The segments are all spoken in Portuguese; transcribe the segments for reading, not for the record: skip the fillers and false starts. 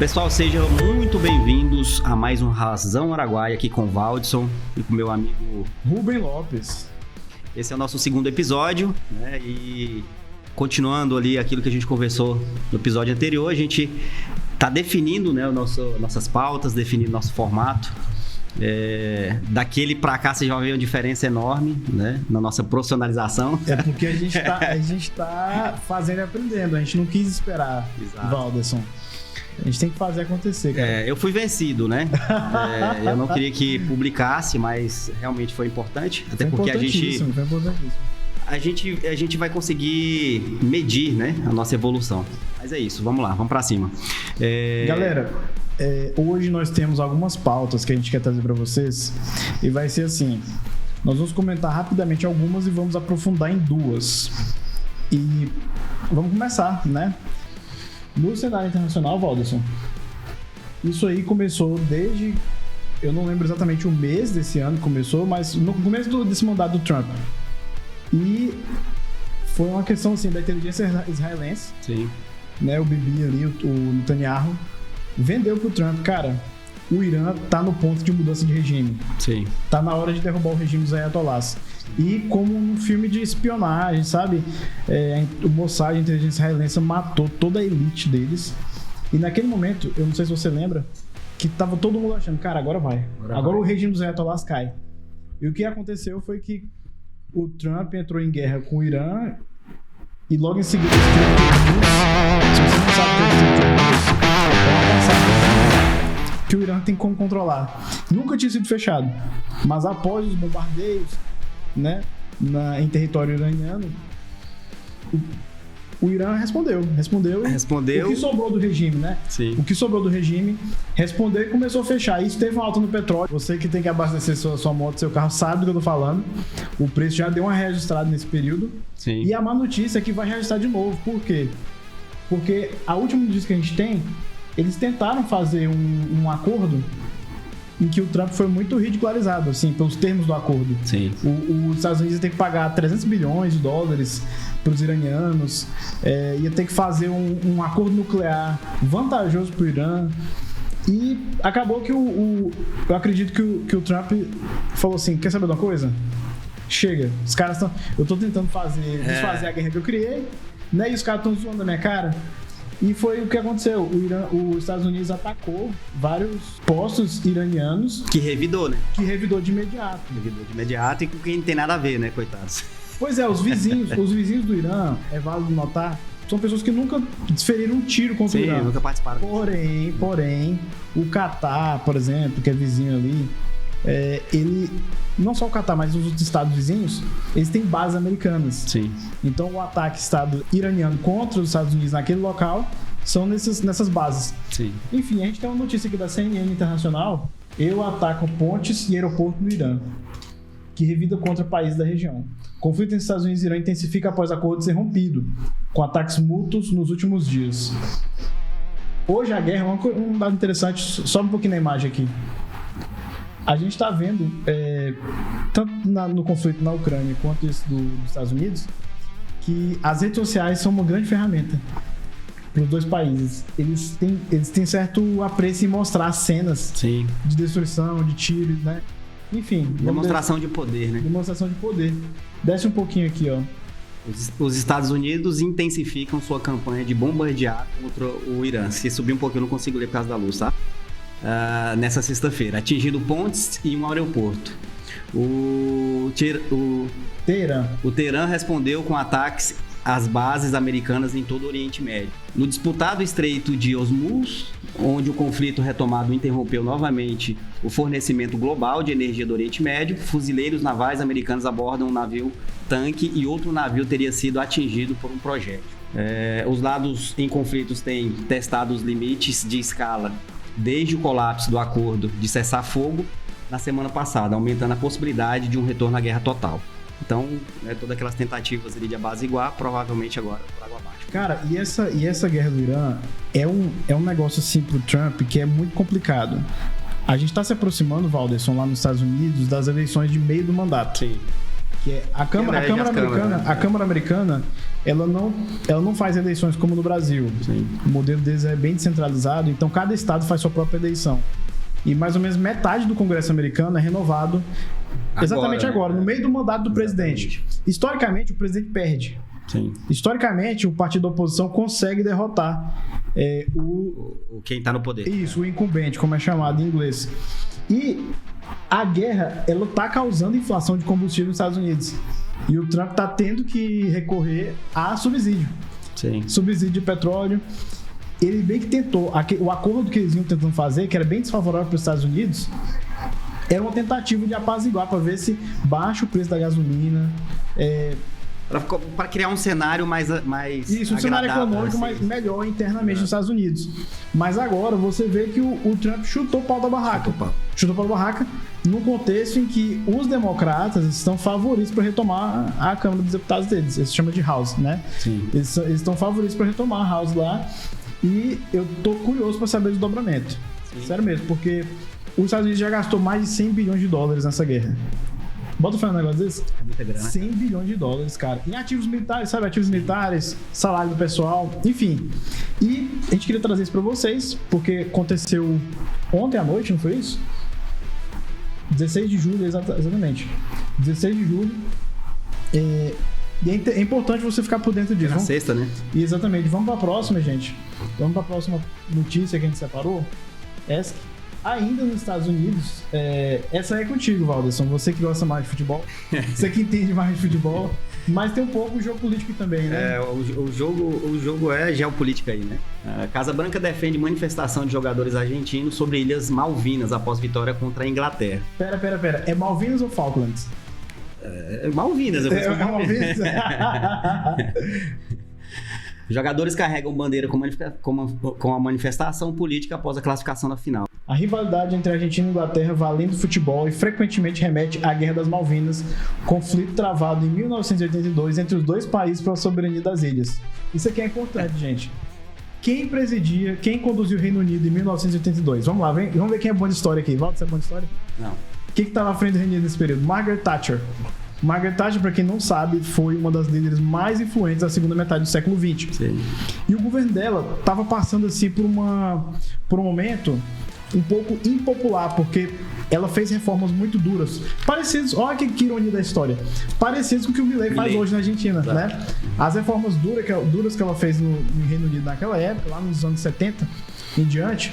Pessoal, sejam muito bem-vindos a mais um Razão Araguaia aqui com o Valdson e com meu amigo Rubem Lopes. Esse é o nosso segundo episódio, né? E continuando ali aquilo que a gente conversou no episódio anterior, a gente está definindo, né, nossas pautas, definindo nosso formato. Daquele para cá você já vê uma diferença enorme, né, na nossa profissionalização. É porque a gente tá fazendo e aprendendo, a gente não quis esperar. Exato. Valderson. A gente tem que fazer acontecer, cara. Eu fui vencido, né? Eu não queria que publicasse, mas realmente foi importante. Até porque foi importantíssimo. A gente vai conseguir medir, né, a nossa evolução. Mas é isso, vamos lá, vamos pra cima. Galera, hoje nós temos algumas pautas que a gente quer trazer pra vocês. E vai ser assim, nós vamos comentar rapidamente algumas e vamos aprofundar em duas. E vamos começar, né? No cenário internacional, Valderson, isso aí começou desde... Eu não lembro exatamente o mês desse ano que começou, mas no começo desse mandato do Trump. E foi uma questão, assim, da inteligência israelense. Sim. Né, o Bibi ali, o Netanyahu, vendeu pro Trump, cara, o Irã tá no ponto de mudança de regime. Sim. Tá na hora de derrubar o regime dos ayatollahs. E como um filme de espionagem, sabe? O Mossad, a inteligência israelense, matou toda a elite deles. E naquele momento, eu não sei se você lembra, que tava todo mundo achando, cara, agora vai. Agora o regime dos ayatollahs cai. E o que aconteceu foi que o Trump entrou em guerra com o Irã e logo em seguida... Se você não sabe o que é o Irã tem como controlar. Nunca tinha sido fechado. Mas após os bombardeios, né, em território iraniano, o Irã respondeu o que sobrou do regime, né? Sim. O que sobrou do regime respondeu e começou a fechar. Isso teve uma alta no petróleo. Você que tem que abastecer sua moto, seu carro, sabe do que eu tô falando. O preço já deu uma reajustada nesse período. Sim. E a má notícia é que vai reajustar de novo. Por quê? Porque a última notícia que a gente tem, eles tentaram fazer um acordo em que o Trump foi muito ridicularizado, assim, pelos termos do acordo. Sim. Os Estados Unidos ia ter que pagar 300 bilhões de dólares para os iranianos, ia ter que fazer um acordo nuclear vantajoso para o Irã. E acabou que eu acredito que o Trump falou assim, quer saber de uma coisa? Chega, os caras estão... Eu tô tentando desfazer a guerra que eu criei, né? E os caras estão zoando a minha cara. E foi o que aconteceu. Os Estados Unidos atacou vários postos iranianos. Que revidou, né? Que revidou de imediato. Revidou de imediato e com quem não tem nada a ver, né, coitados? Pois é, os vizinhos do Irã, é válido notar, são pessoas que nunca desferiram um tiro contra o Irã. Sim, nunca participaram. Porém, o Catar, por exemplo, que é vizinho ali, ele... Não só o Catar, mas os outros estados vizinhos, eles têm bases americanas. Sim. Então o ataque estado iraniano contra os Estados Unidos naquele local são nessas bases. Sim. Enfim, a gente tem uma notícia aqui da CNN Internacional. Eu ataco pontes e aeroporto no Irã, que revida contra países da região. O conflito entre Estados Unidos e Irã intensifica após acordo ser rompido, com ataques mútuos nos últimos dias. Hoje a guerra, um dado interessante, sobe um pouquinho na imagem aqui. A gente está vendo, tanto no conflito na Ucrânia quanto esse dos Estados Unidos, que as redes sociais são uma grande ferramenta para os dois países. Eles têm certo apreço em mostrar cenas. Sim. De destruição, de tiros, né? Enfim. Demonstração de poder, né? Demonstração de poder. Desce um pouquinho aqui, ó. Os Estados Unidos intensificam sua campanha de bombardear contra o Irã. Se subir um pouquinho eu não consigo ler por causa da luz, tá? Nessa sexta-feira, atingindo pontes e um aeroporto. O Teherã respondeu com ataques às bases americanas em todo o Oriente Médio. No disputado Estreito de Hormuz, onde o conflito retomado interrompeu novamente o fornecimento global de energia do Oriente Médio, fuzileiros navais americanos abordam um navio-tanque e outro navio teria sido atingido por um projétil. Os lados em conflitos têm testado os limites de escala desde o colapso do acordo de cessar-fogo na semana passada, aumentando a possibilidade de um retorno à guerra total. Então, todas aquelas tentativas ali de apaziguar, provavelmente agora por água abaixo. Cara, e essa guerra do Irã é um negócio assim pro Trump que é muito complicado. A gente tá se aproximando, Valderson, lá nos Estados Unidos, das eleições de meio do mandato. Sim. que é a Câmara Americana, ela não faz eleições como no Brasil. Sim. O modelo deles é bem descentralizado, então cada estado faz sua própria eleição. E mais ou menos metade do Congresso americano é renovado exatamente agora, no meio do mandato do presidente. Historicamente, o presidente perde. Sim. Historicamente, o partido da oposição consegue derrotar quem está no poder. Isso, o incumbente, como é chamado em inglês. E a guerra, ela tá causando inflação de combustível nos Estados Unidos. E o Trump tá tendo que recorrer a subsídio. Sim. Subsídio de petróleo. Ele bem que tentou, o acordo que eles iam tentando fazer, que era bem desfavorável para os Estados Unidos, era uma tentativa de apaziguar para ver se baixa o preço da gasolina. Para criar um cenário mais isso, um cenário econômico mais melhor internamente nos Estados Unidos. Mas agora você vê que o Trump chutou o pau da barraca. Chutou o pau da barraca num contexto em que os democratas estão favoritos para retomar a Câmara dos Deputados deles. Eles se chamam de House, né? Sim. Eles estão favoritos para retomar a House lá. E eu tô curioso para saber do desdobramento. Sim. Sério mesmo, porque os Estados Unidos já gastou mais de 100 bilhões de dólares nessa guerra. Bota falando um negócio desse? É muita grana. 100 bilhões de dólares, cara. Em ativos militares, sabe? Ativos militares, salário do pessoal, enfim. E a gente queria trazer isso pra vocês, porque aconteceu ontem à noite, não foi isso? 16 de julho, exatamente. 16 de julho. E é importante você ficar por dentro disso. Na sexta, né? Exatamente. Vamos pra próxima, gente. Vamos pra próxima notícia que a gente separou. Essa ainda nos Estados Unidos, essa é contigo, Valderson, você que gosta mais de futebol, você que entende mais de futebol, mas tem um pouco o jogo político também, né? O jogo é geopolítica aí, né? A Casa Branca defende manifestação de jogadores argentinos sobre Ilhas Malvinas após vitória contra a Inglaterra. Pera, é Malvinas ou Falklands? Malvinas, eu vou dizer. Malvinas? Jogadores carregam bandeira com a manifestação política após a classificação na final. A rivalidade entre Argentina e Inglaterra valendo futebol e frequentemente remete à Guerra das Malvinas, conflito travado em 1982 entre os dois países pela soberania das ilhas. Isso aqui é importante, gente. Quem conduziu o Reino Unido em 1982? Vamos lá, vamos ver quem é bom de história aqui. Volta, você é bom de história? Não. Quem que estava à frente do Reino Unido nesse período? Margaret Thatcher. Margaret Thatcher, para quem não sabe, foi uma das líderes mais influentes da segunda metade do século XX. Sim. E o governo dela estava passando assim por um momento um pouco impopular, porque ela fez reformas muito duras, parecidas, olha que ironia da história, parecidas com o que o Milei faz hoje na Argentina, né? As reformas duras que ela fez no Reino Unido naquela época, lá nos anos 70 em diante,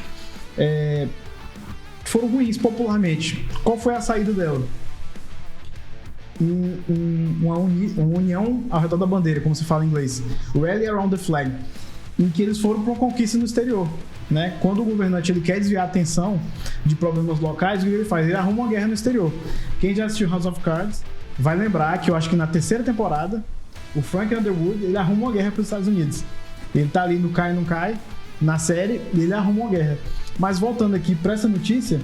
foram ruins popularmente. Qual foi a saída dela? Uma união ao redor da bandeira, como se fala em inglês, Rally Around the Flag, em que eles foram para uma conquista no exterior, né? Quando o governante ele quer desviar a atenção de problemas locais, o que ele faz? Ele arruma uma guerra no exterior. Quem já assistiu House of Cards vai lembrar que eu acho que na terceira temporada o Frank Underwood ele arruma uma guerra para os Estados Unidos. Ele tá ali no cai não cai na série e ele arruma uma guerra. Mas voltando aqui para essa notícia,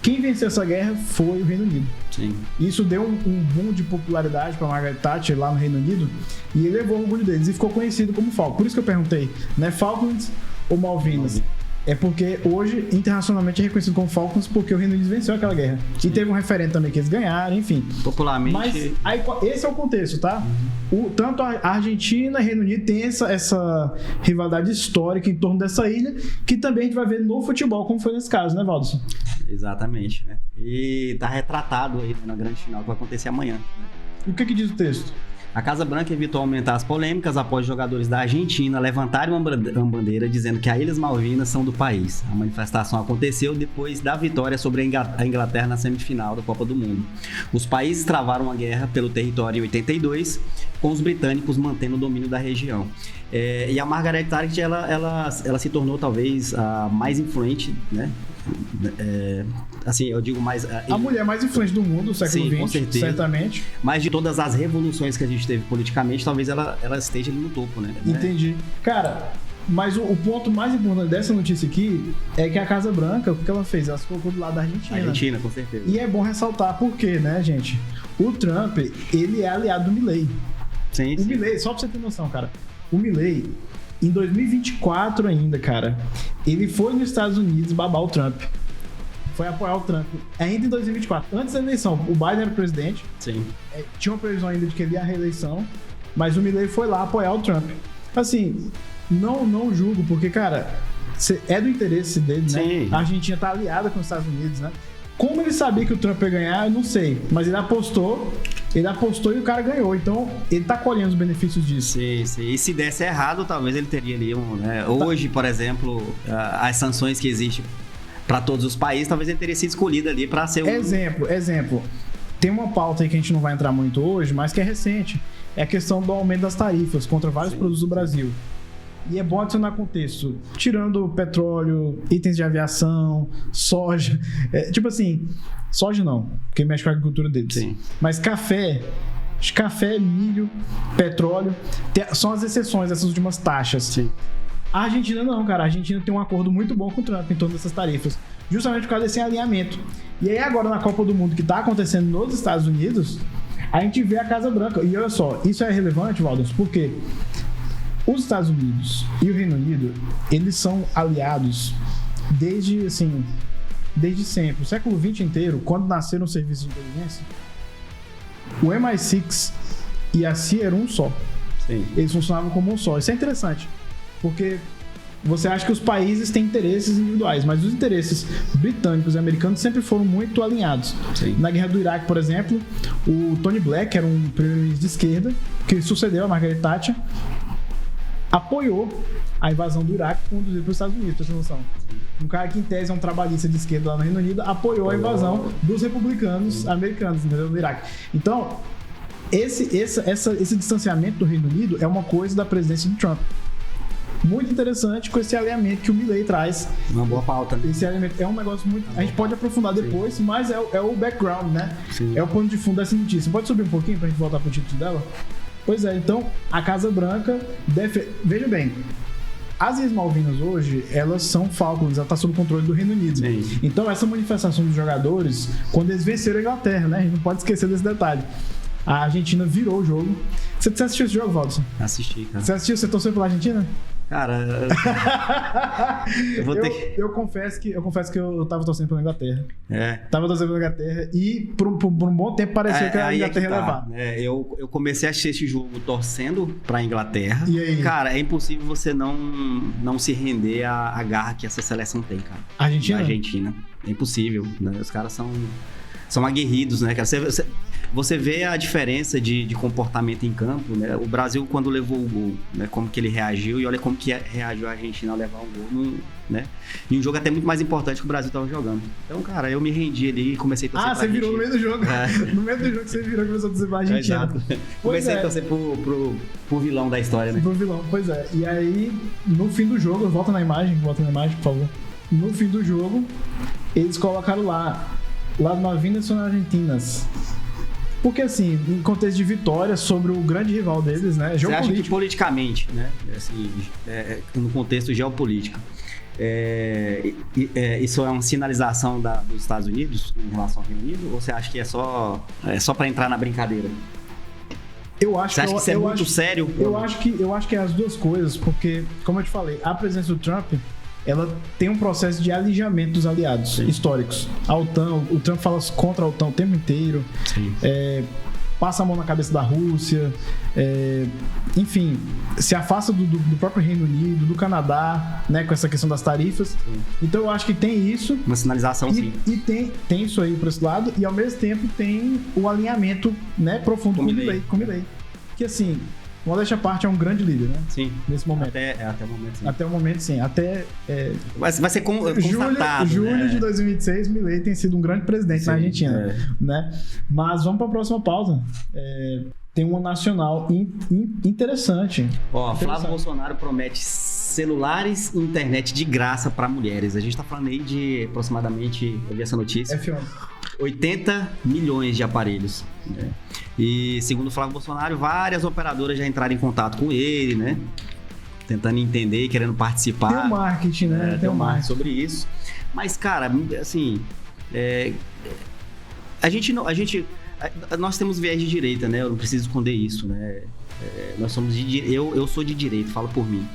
quem venceu essa guerra foi o Reino Unido. Sim. Isso deu um boom de popularidade para Margaret Thatcher lá no Reino Unido e elevou o orgulho deles e ficou conhecido como Falklands. Por isso que eu perguntei, né? Falklands ou Malvinas? É porque hoje, internacionalmente, é reconhecido como Falklands porque o Reino Unido venceu aquela guerra. Sim. E teve um referendo também que eles ganharam, enfim. Popularmente... Mas aí, esse é o contexto, tá? Tanto a Argentina e o Reino Unido tem essa rivalidade histórica em torno dessa ilha, que também a gente vai ver no futebol, como foi nesse caso, né, Valderson? Exatamente, né? E tá retratado aí na grande final que vai acontecer amanhã. Né? E o que diz o texto? A Casa Branca evitou aumentar as polêmicas após jogadores da Argentina levantarem uma bandeira dizendo que as Ilhas Malvinas são do país. A manifestação aconteceu depois da vitória sobre a Inglaterra na semifinal da Copa do Mundo. Os países travaram uma guerra pelo território em 82, com os britânicos mantendo o domínio da região. E a Margaret Thatcher, ela se tornou talvez a mais influente, né? Assim, eu digo mais... a mulher mais influente do mundo, do século XX, com certeza. Certamente. Mas de todas as revoluções que a gente teve politicamente, talvez ela esteja ali no topo, né? Entendi. Cara, mas o ponto mais importante dessa notícia aqui é que a Casa Branca, o que ela fez? Ela se colocou do lado da Argentina. Argentina, com certeza. E é bom ressaltar por quê, né, gente? O Trump, ele é aliado do Milei. Sim. O Milei, só pra você ter noção, cara, o Milei, em 2024 ainda, cara, ele foi nos Estados Unidos babar o Trump. foi apoiar o Trump ainda em 2024. Antes da eleição, o Biden era o presidente. Sim. Tinha uma previsão ainda de que ele ia à reeleição, mas o Milley foi lá apoiar o Trump. Assim, não julgo, porque, cara, é do interesse dele, Sim. né? A Argentina tá aliada com os Estados Unidos, né? Como ele sabia que o Trump ia ganhar, eu não sei. Mas ele apostou e o cara ganhou. Então, ele tá colhendo os benefícios disso. Sim. E se desse errado, talvez ele teria ali né? Hoje, por exemplo, as sanções que existem para todos os países, talvez ele teria sido escolhido ali para ser Exemplo. Tem uma pauta aí que a gente não vai entrar muito hoje, mas que é recente. É a questão do aumento das tarifas contra vários produtos do Brasil. E é bom adicionar contexto, tirando petróleo, itens de aviação, soja. Tipo assim, soja não, porque mexe com a agricultura deles. Sim. Mas café, milho, petróleo, são as exceções dessas últimas taxas. Sim. A Argentina não, cara. A Argentina tem um acordo muito bom com o Trump em torno dessas tarifas, justamente por causa desse alinhamento. E aí agora na Copa do Mundo que tá acontecendo nos Estados Unidos, a gente vê a Casa Branca. E olha só, isso é relevante, Valdos, porque os Estados Unidos e o Reino Unido, eles são aliados desde sempre. O século XX inteiro, quando nasceram os serviços de inteligência, o MI6 e a CIA eram um só. Sim. Eles funcionavam como um só. Isso é interessante, porque você acha que os países têm interesses individuais, mas os interesses britânicos e americanos sempre foram muito alinhados. Sim. Na Guerra do Iraque, por exemplo, o Tony Blair, era um primeiro-ministro de esquerda, que sucedeu a Margaret Thatcher, apoiou a invasão do Iraque conduzida pelos Estados Unidos, pra você ter noção. Um cara que em tese é um trabalhista de esquerda lá no Reino Unido apoiou a invasão dos republicanos americanos, entendeu? Do Iraque. Então, esse distanciamento do Reino Unido é uma coisa da presidência de Trump. Muito interessante com esse alinhamento que o Milley traz. Uma boa pauta, né? Esse alinhamento é um negócio muito... A gente pode aprofundar depois, mas é o background, né? Sim. É o pano de fundo dessa notícia. Pode subir um pouquinho pra gente voltar pro título dela? Pois é, então a Casa Branca veja bem, as Ilhas Malvinas hoje, elas são Falklands, ela está sob controle do Reino Unido. Sim. Então essa manifestação dos jogadores, quando eles venceram a Inglaterra, né? A gente não pode esquecer desse detalhe. A Argentina virou o jogo. Você assistiu esse jogo, Valdo? Assisti, cara. Você assistiu? Você torceu pela Argentina? Cara, eu confesso que eu tava torcendo pela Inglaterra. Tava torcendo pela Inglaterra e por um bom tempo parecia que a Inglaterra ia levar. Eu comecei a assistir esse jogo torcendo pra Inglaterra. E aí? Cara, é impossível você não se render à garra que essa seleção tem, cara. Argentina. É impossível, né? Os caras são aguerridos, né, cara? Você vê a diferença de comportamento em campo, né? O Brasil, quando levou o gol, né? Como que ele reagiu, e olha como que reagiu a Argentina ao levar um gol, né? E um jogo até muito mais importante que o Brasil estava jogando. Então, cara, eu me rendi ali e comecei a torcer pra Argentina. Você virou no meio do jogo. No meio do jogo você virou e começou a torcer pra Argentina. Exato. Comecei a torcer pro vilão da história, né? Pro vilão, pois é. E aí, no fim do jogo, volta na imagem, por favor. No fim do jogo, eles colocaram lá, Las Malvinas são argentinas. Porque, assim, em contexto de vitória sobre o grande rival deles, né? Você acha que politicamente, né? Assim, no contexto geopolítico, isso é uma sinalização dos Estados Unidos em relação ao Reino Unido? Ou você acha que é só para entrar na brincadeira? Você acha que isso é muito sério? Eu acho que é as duas coisas, porque, como eu te falei, a presença do Trump, ela tem um processo de alijamento dos aliados históricos. A OTAN, o Trump fala contra a OTAN o tempo inteiro, passa a mão na cabeça da Rússia, enfim, se afasta do próprio Reino Unido, do Canadá, né, com essa questão das tarifas. Sim. Então eu acho que tem isso. Uma sinalização, sim. E tem isso aí por esse lado, e ao mesmo tempo tem o alinhamento, né, profundo com o Milley. Que assim, modéstia à parte, é um grande líder, né? Sim. Nesse momento. Até o momento, sim. Até o momento, sim. Vai ser constatado, julho de 2006, Milley tem sido um grande presidente na Argentina, né? Mas vamos para a próxima pauta. Tem uma nacional interessante. Flávio Bolsonaro promete celulares e internet de graça para mulheres. A gente tá falando aí de aproximadamente, eu vi essa notícia, 80 milhões de aparelhos, né? E segundo o Flávio Bolsonaro, várias operadoras já entraram em contato com ele, né? Tentando entender, querendo participar. Tem o marketing, né? Tem o marketing sobre isso. Mas, cara, assim, nós temos viés de direita, né? Eu não preciso esconder isso, né? Nós somos eu sou de direita, falo por mim.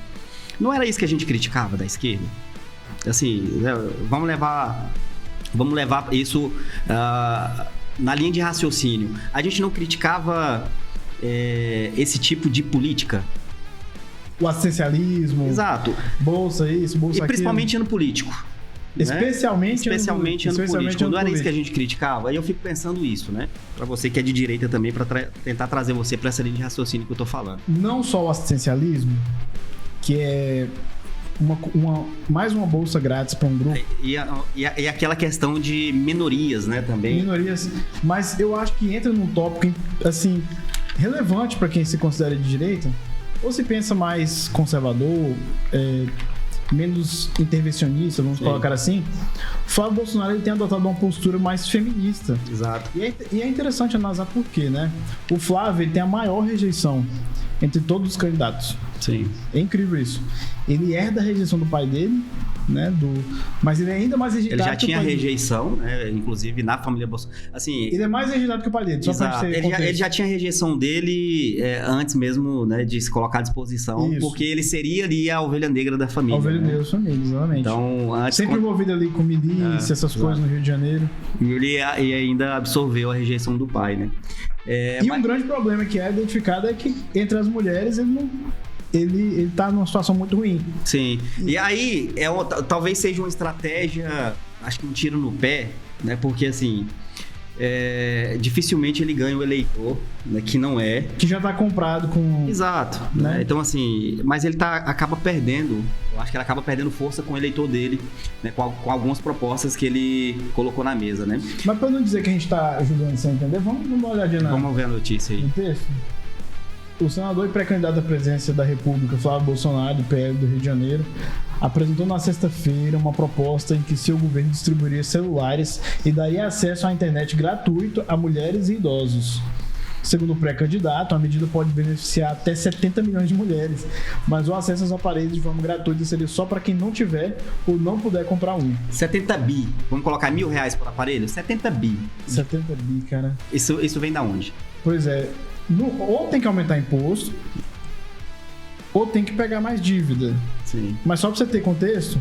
Não era isso que a gente criticava da esquerda? Assim, né? Vamos levar Vamos levar isso na linha de raciocínio. A gente não criticava esse tipo de política? O assistencialismo. Exato. Bolsa isso, bolsa aquilo. E principalmente ano político. Especialmente ano político. Não era isso que a gente criticava? Aí eu fico pensando isso, né? Pra você que é de direita também, pra tentar trazer você pra essa linha de raciocínio que eu tô falando. Não só o assistencialismo, que é mais uma bolsa grátis para um grupo. E aquela questão de minorias, né, também. Minorias, mas eu acho que entra num tópico, assim, relevante para quem se considera de direita, ou se pensa mais conservador, menos intervencionista, vamos colocar assim. O Flávio Bolsonaro ele tem adotado uma postura mais feminista. Exato. E é interessante analisar por quê, né? O Flávio ele tem a maior rejeição entre todos os candidatos. Sim. É incrível isso. Ele herda a rejeição do pai dele, né? Mas ele é ainda mais rejeitado. Ele já tinha rejeição, né? Inclusive na família Bolsonaro. Assim, ele é mais rejeitado que o pai dele. Só exato. Ele já tinha rejeição dele antes mesmo, né? De se colocar à disposição, isso. Porque ele seria ali a ovelha negra da família. A ovelha negra da família, exatamente. Então, sempre envolvido ali com milícia, essas coisas no Rio de Janeiro. E ainda absorveu a rejeição do pai, né? Um grande problema que é identificado é que entre as mulheres ele tá numa situação muito ruim. Sim. E aí, talvez seja uma estratégia, acho que um tiro no pé, né? Porque, assim, dificilmente ele ganha o eleitor, né? Que não é. Que já tá comprado com... Exato. Né? Então, assim, mas ele acaba perdendo, eu acho que ele acaba perdendo força com o eleitor dele, né? Com algumas propostas que ele colocou na mesa, né? Mas pra não dizer que a gente tá ajudando você a entender, vamos dar uma olhadinha Vamos ver a notícia aí. No texto. O senador e pré-candidato à presidência da República, Flávio Bolsonaro, do PL do Rio de Janeiro, apresentou na sexta-feira uma proposta em que seu governo distribuiria celulares e daria acesso à internet gratuito a mulheres e idosos. Segundo o pré-candidato, a medida pode beneficiar até 70 milhões de mulheres, mas o acesso aos aparelhos de forma gratuita seria só para quem não tiver ou não puder comprar um. 70 bi. Vamos colocar R$1.000 por aparelho? 70 bi. 70 bi, cara. Isso vem da onde? Pois é. Ou tem que aumentar imposto, ou tem que pegar mais dívida. Sim. Mas só pra você ter contexto,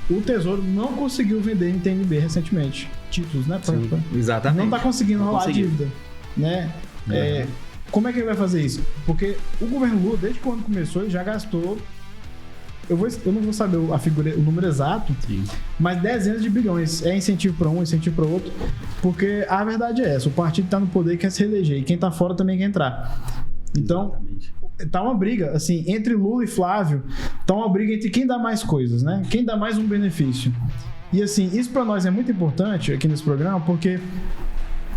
o Tesouro não conseguiu vender NTNB recentemente. Títulos, né? Exatamente. Não tá conseguindo rolar a dívida. Né? Como é que ele vai fazer isso? Porque o governo Lula, desde quando começou, ele já gastou... Eu não vou saber o número exato, sim, mas dezenas de bilhões. É incentivo para um, incentivo para outro. Porque a verdade é essa: o partido está no poder e quer se reeleger, e quem está fora também quer entrar. Então, exatamente, tá uma briga, assim, entre Lula e Flávio, tá uma briga entre quem dá mais coisas, né? Quem dá mais um benefício. E assim, isso para nós é muito importante aqui nesse programa, porque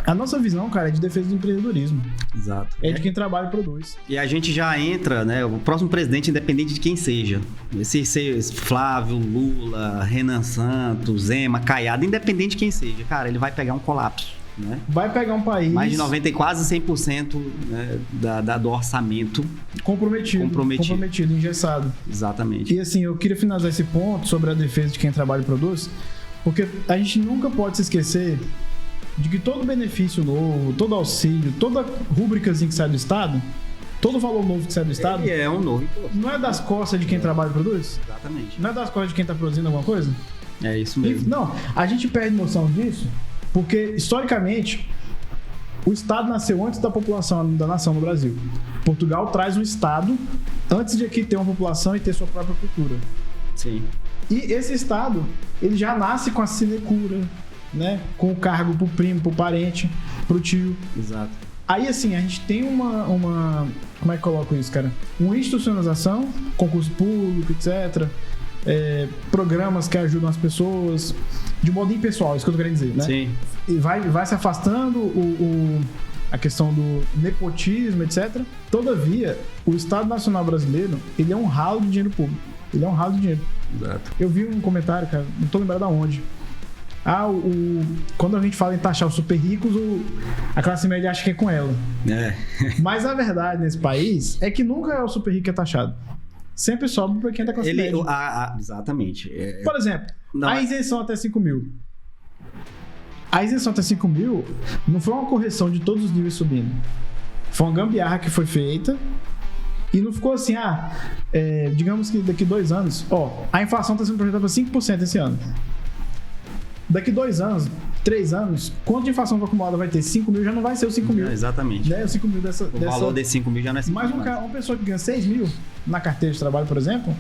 a nossa visão, cara, é de defesa do empreendedorismo. Exato. É de quem trabalha e produz. E a gente já entra, né? O próximo presidente, independente de quem seja. Se Flávio, Lula, Renan Santos, Zema, Caiado, independente de quem seja, cara, ele vai pegar um colapso, né? Vai pegar um país... Mais de 90%, quase 100%, né, do orçamento... Comprometido, engessado. Exatamente. E assim, eu queria finalizar esse ponto sobre a defesa de quem trabalha e produz, porque a gente nunca pode se esquecer de que todo benefício novo, todo auxílio, toda rúbricazinha que sai do Estado, todo valor novo que sai do Estado... Ele é um novo imposto. Não é das costas de quem trabalha e produz? Exatamente. Não é das costas de quem está produzindo alguma coisa? É isso mesmo. Não, a gente perde noção disso porque, historicamente, o Estado nasceu antes da população da nação no Brasil. Portugal traz um Estado antes de aqui ter uma população e ter sua própria cultura. Sim. E esse Estado, ele já nasce com a sinecura, né? Com o cargo pro primo, pro parente, pro tio. Exato. Aí, assim, a gente tem uma... Como é que eu coloco isso, cara? Uma institucionalização, concurso público, etc. Programas que ajudam as pessoas de modo impessoal, isso que eu tô querendo dizer, né? Sim. E vai se afastando a questão do nepotismo, etc. Todavia, o Estado Nacional Brasileiro, ele é um ralo de dinheiro público. Ele é um ralo de dinheiro. Exato. Eu vi um comentário, cara, não tô lembrado aonde. Quando a gente fala em taxar os super ricos, a classe média acha que é com ela. Mas a verdade nesse país é que nunca é o super rico que é taxado. Sempre sobe para quem é da classe média. Exatamente. Por exemplo, a isenção até 5 mil. A isenção até 5 mil não foi uma correção de todos os níveis subindo. Foi uma gambiarra que foi feita e não ficou assim, digamos que daqui 2 anos, a inflação está sendo projetada para 5% esse ano. Daqui 2 anos, 3 anos, quanto de inflação acumulada vai ter? 5 mil já não vai ser os 5 mil. Exatamente. Né? Os 5 mil dessa... O valor desses 5 mil já não é 5 mil. Mas uma pessoa que ganha 6 mil na carteira de trabalho, por exemplo,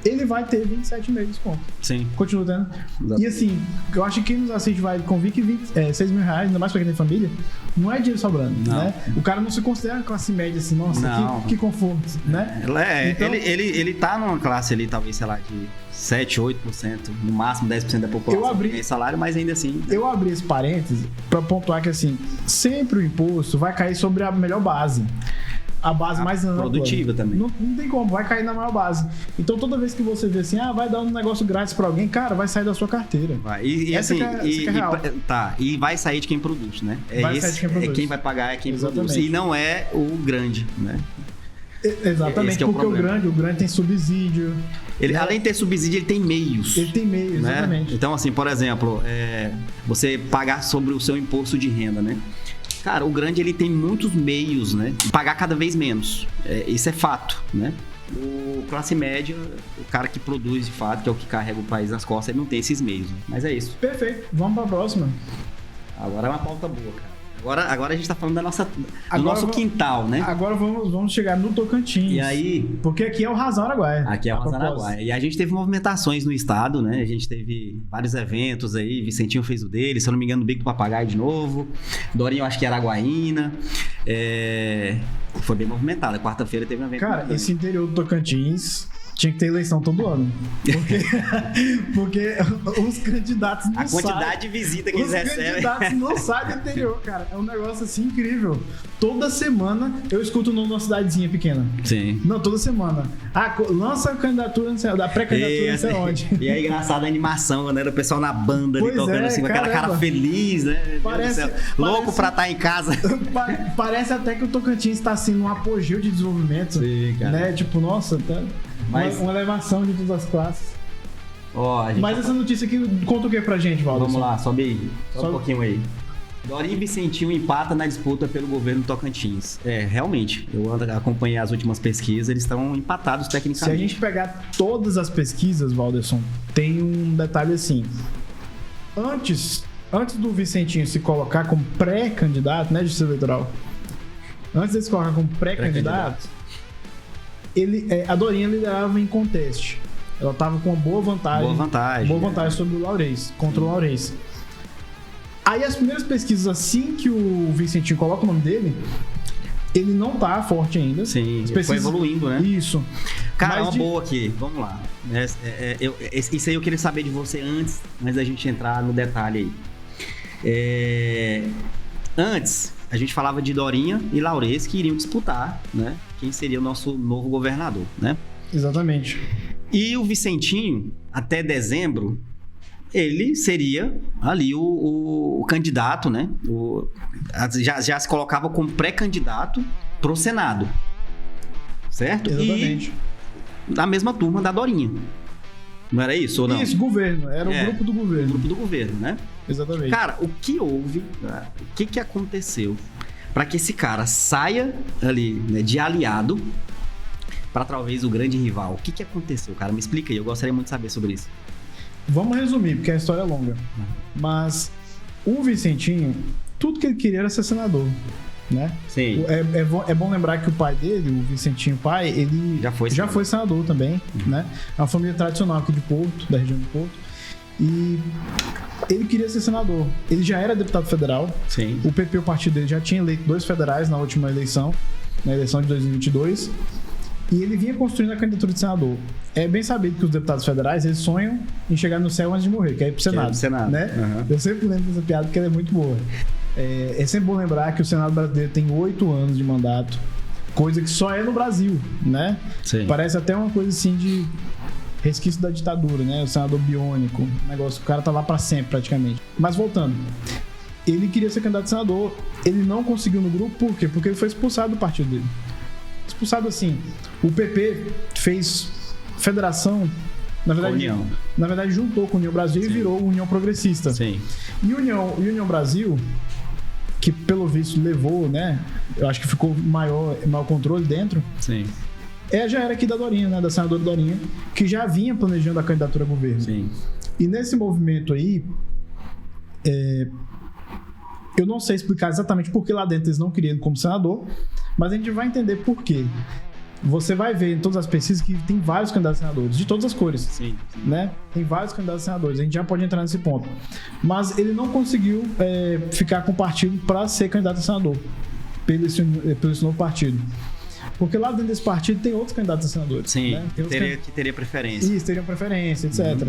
ele vai ter 27,5 de desconto. Sim. Continua tendo. Exato. E assim, eu acho que quem nos assiste vai convir que 6 mil reais, ainda mais pra quem tem família, não é dinheiro sobrando, né? O cara não se considera uma classe média assim, nossa, que conforto, né? Então, ele tá numa classe ali, talvez, sei lá, de 7, 8%, no máximo 10% da população tem salário, mas ainda assim... Né? Eu abri esse parênteses pra pontuar que, assim, sempre o imposto vai cair sobre a melhor base. A base mais ampla. Produtiva também. Não tem como, vai cair na maior base. Então toda vez que você vê assim, vai dar um negócio grátis pra alguém, cara, vai sair da sua carteira. Vai. Essa que é real. E vai sair de quem produz, né? Sair de quem produz. Quem vai pagar é quem produz. E não é o grande, né? Exatamente, porque o grande tem subsídio. Ele, né? Além de ter subsídio, ele tem meios. Ele tem meios, exatamente. Né? Então, assim, por exemplo, você pagar sobre o seu imposto de renda, né? Cara, o grande ele tem muitos meios, né? De pagar cada vez menos. Isso é fato, né? O classe média, o cara que produz de fato, que é o que carrega o país nas costas, ele não tem esses meios. Né? Mas é isso. Perfeito. Vamos pra próxima. Agora é uma pauta boa, cara. Agora a gente tá falando do nosso quintal, né? Agora vamos chegar no Tocantins. E aí... Porque aqui é o Razão Araguaia. Aqui é o Razão Araguaia. E a gente teve movimentações no estado, né? A gente teve vários eventos aí. Vicentinho fez o dele, se eu não me engano, o Bico do Papagaio de novo. Dorinho, acho que era Araguaína. Foi bem movimentado. Quarta-feira teve um evento. Cara, esse interior do Tocantins... Tinha que ter eleição todo ano. Porque os candidatos não saem. A quantidade de visita que eles recebem. Os candidatos não saem do interior, cara. É um negócio assim incrível. Toda semana eu escuto o nome de uma cidadezinha pequena. Sim. Não, toda semana. Lança a candidatura, da pré-candidatura, não sei onde. E é engraçado a animação, né? O pessoal na banda ali tocando assim, com aquela cara feliz, né? Louco pra estar em casa. Parece até que o Tocantins está assim num apogeu de desenvolvimento. Sim, cara. Né? Tipo, nossa, tá. Uma elevação de todas as classes. Mas essa notícia aqui conta o que pra gente, Valdo? Vamos lá, sobe aí. Sobe um pouquinho aí. Dorinho e Vicentinho empata na disputa pelo governo Tocantins. Realmente, eu acompanhei as últimas pesquisas, eles estão empatados tecnicamente. Se a gente pegar todas as pesquisas, Valderson, tem um detalhe assim. Antes do Vicentinho se colocar como pré-candidato, né, Justiça Eleitoral, antes de se colocar como pré-candidato, a Dorinha liderava em conteste. Ela estava com uma boa vantagem sobre o Laurez, contra o Laurez. Aí as primeiras pesquisas, assim que o Vicentinho coloca o nome dele, ele não tá forte ainda. Sim, foi evoluindo, né? Isso. Cara, uma boa aqui, vamos lá. Isso aí eu queria saber de você antes da gente entrar no detalhe aí. Antes, a gente falava de Dorinha e Laurez que iriam disputar, né? Quem seria o nosso novo governador, né? Exatamente. E o Vicentinho, até dezembro, ele seria ali o candidato, né? Já se colocava como pré-candidato pro Senado, certo? Exatamente. E na mesma turma da Dorinha. Não era isso ou não? Isso, governo. Era o grupo do governo. O grupo do governo, né? Exatamente. Cara, o que houve, né? O que aconteceu para que esse cara saia ali, né, de aliado para talvez o grande rival? O que aconteceu, cara? Me explica aí, eu gostaria muito de saber sobre isso. Vamos resumir, porque a história é longa. Mas o Vicentinho, tudo que ele queria era ser senador, né? Sim. É bom lembrar que o pai dele, o Vicentinho pai, ele já foi senador também, né? É uma família tradicional aqui de Porto, da região de Porto. E ele queria ser senador. Ele já era deputado federal. Sim. O PP, o partido dele, já tinha eleito 2 federais na última eleição, na eleição de 2022. E ele vinha construindo a candidatura de senador. É bem sabido que os deputados federais, eles sonham em chegar no céu antes de morrer, que é ir pro Senado. Né? Uhum. Eu sempre lembro dessa piada porque ela é muito boa. É sempre bom lembrar que o Senado brasileiro tem 8 anos de mandato, coisa que só é no Brasil, né? Sim. Parece até uma coisa assim de resquício da ditadura, né? O senador biônico, negócio, o cara tá lá pra sempre praticamente. Mas voltando, ele queria ser candidato a senador, ele não conseguiu no grupo, por quê? Porque ele foi expulsado do partido dele. Expulsado assim, o PP fez federação, na verdade juntou com a União Brasil. Sim. E virou União Progressista. Sim. E União Brasil, que pelo visto levou, né? Eu acho que ficou maior controle dentro. Sim. Já era aqui da Dorinha, né? Da senadora Dorinha, que já vinha planejando a candidatura a governo. Sim. E nesse movimento aí, Eu não sei explicar exatamente por que lá dentro eles não queriam ele como senador, mas a gente vai entender por quê. Você vai ver em todas as pesquisas que tem vários candidatos a senadores, de todas as cores. Sim. Né? Tem vários candidatos a senadores, a gente já pode entrar nesse ponto. Mas ele não conseguiu ficar com o partido para ser candidato a senador, pelo esse novo partido. Porque lá dentro desse partido tem outros candidatos a senadores. Sim, né? que teria preferência. Isso, teriam preferência, etc.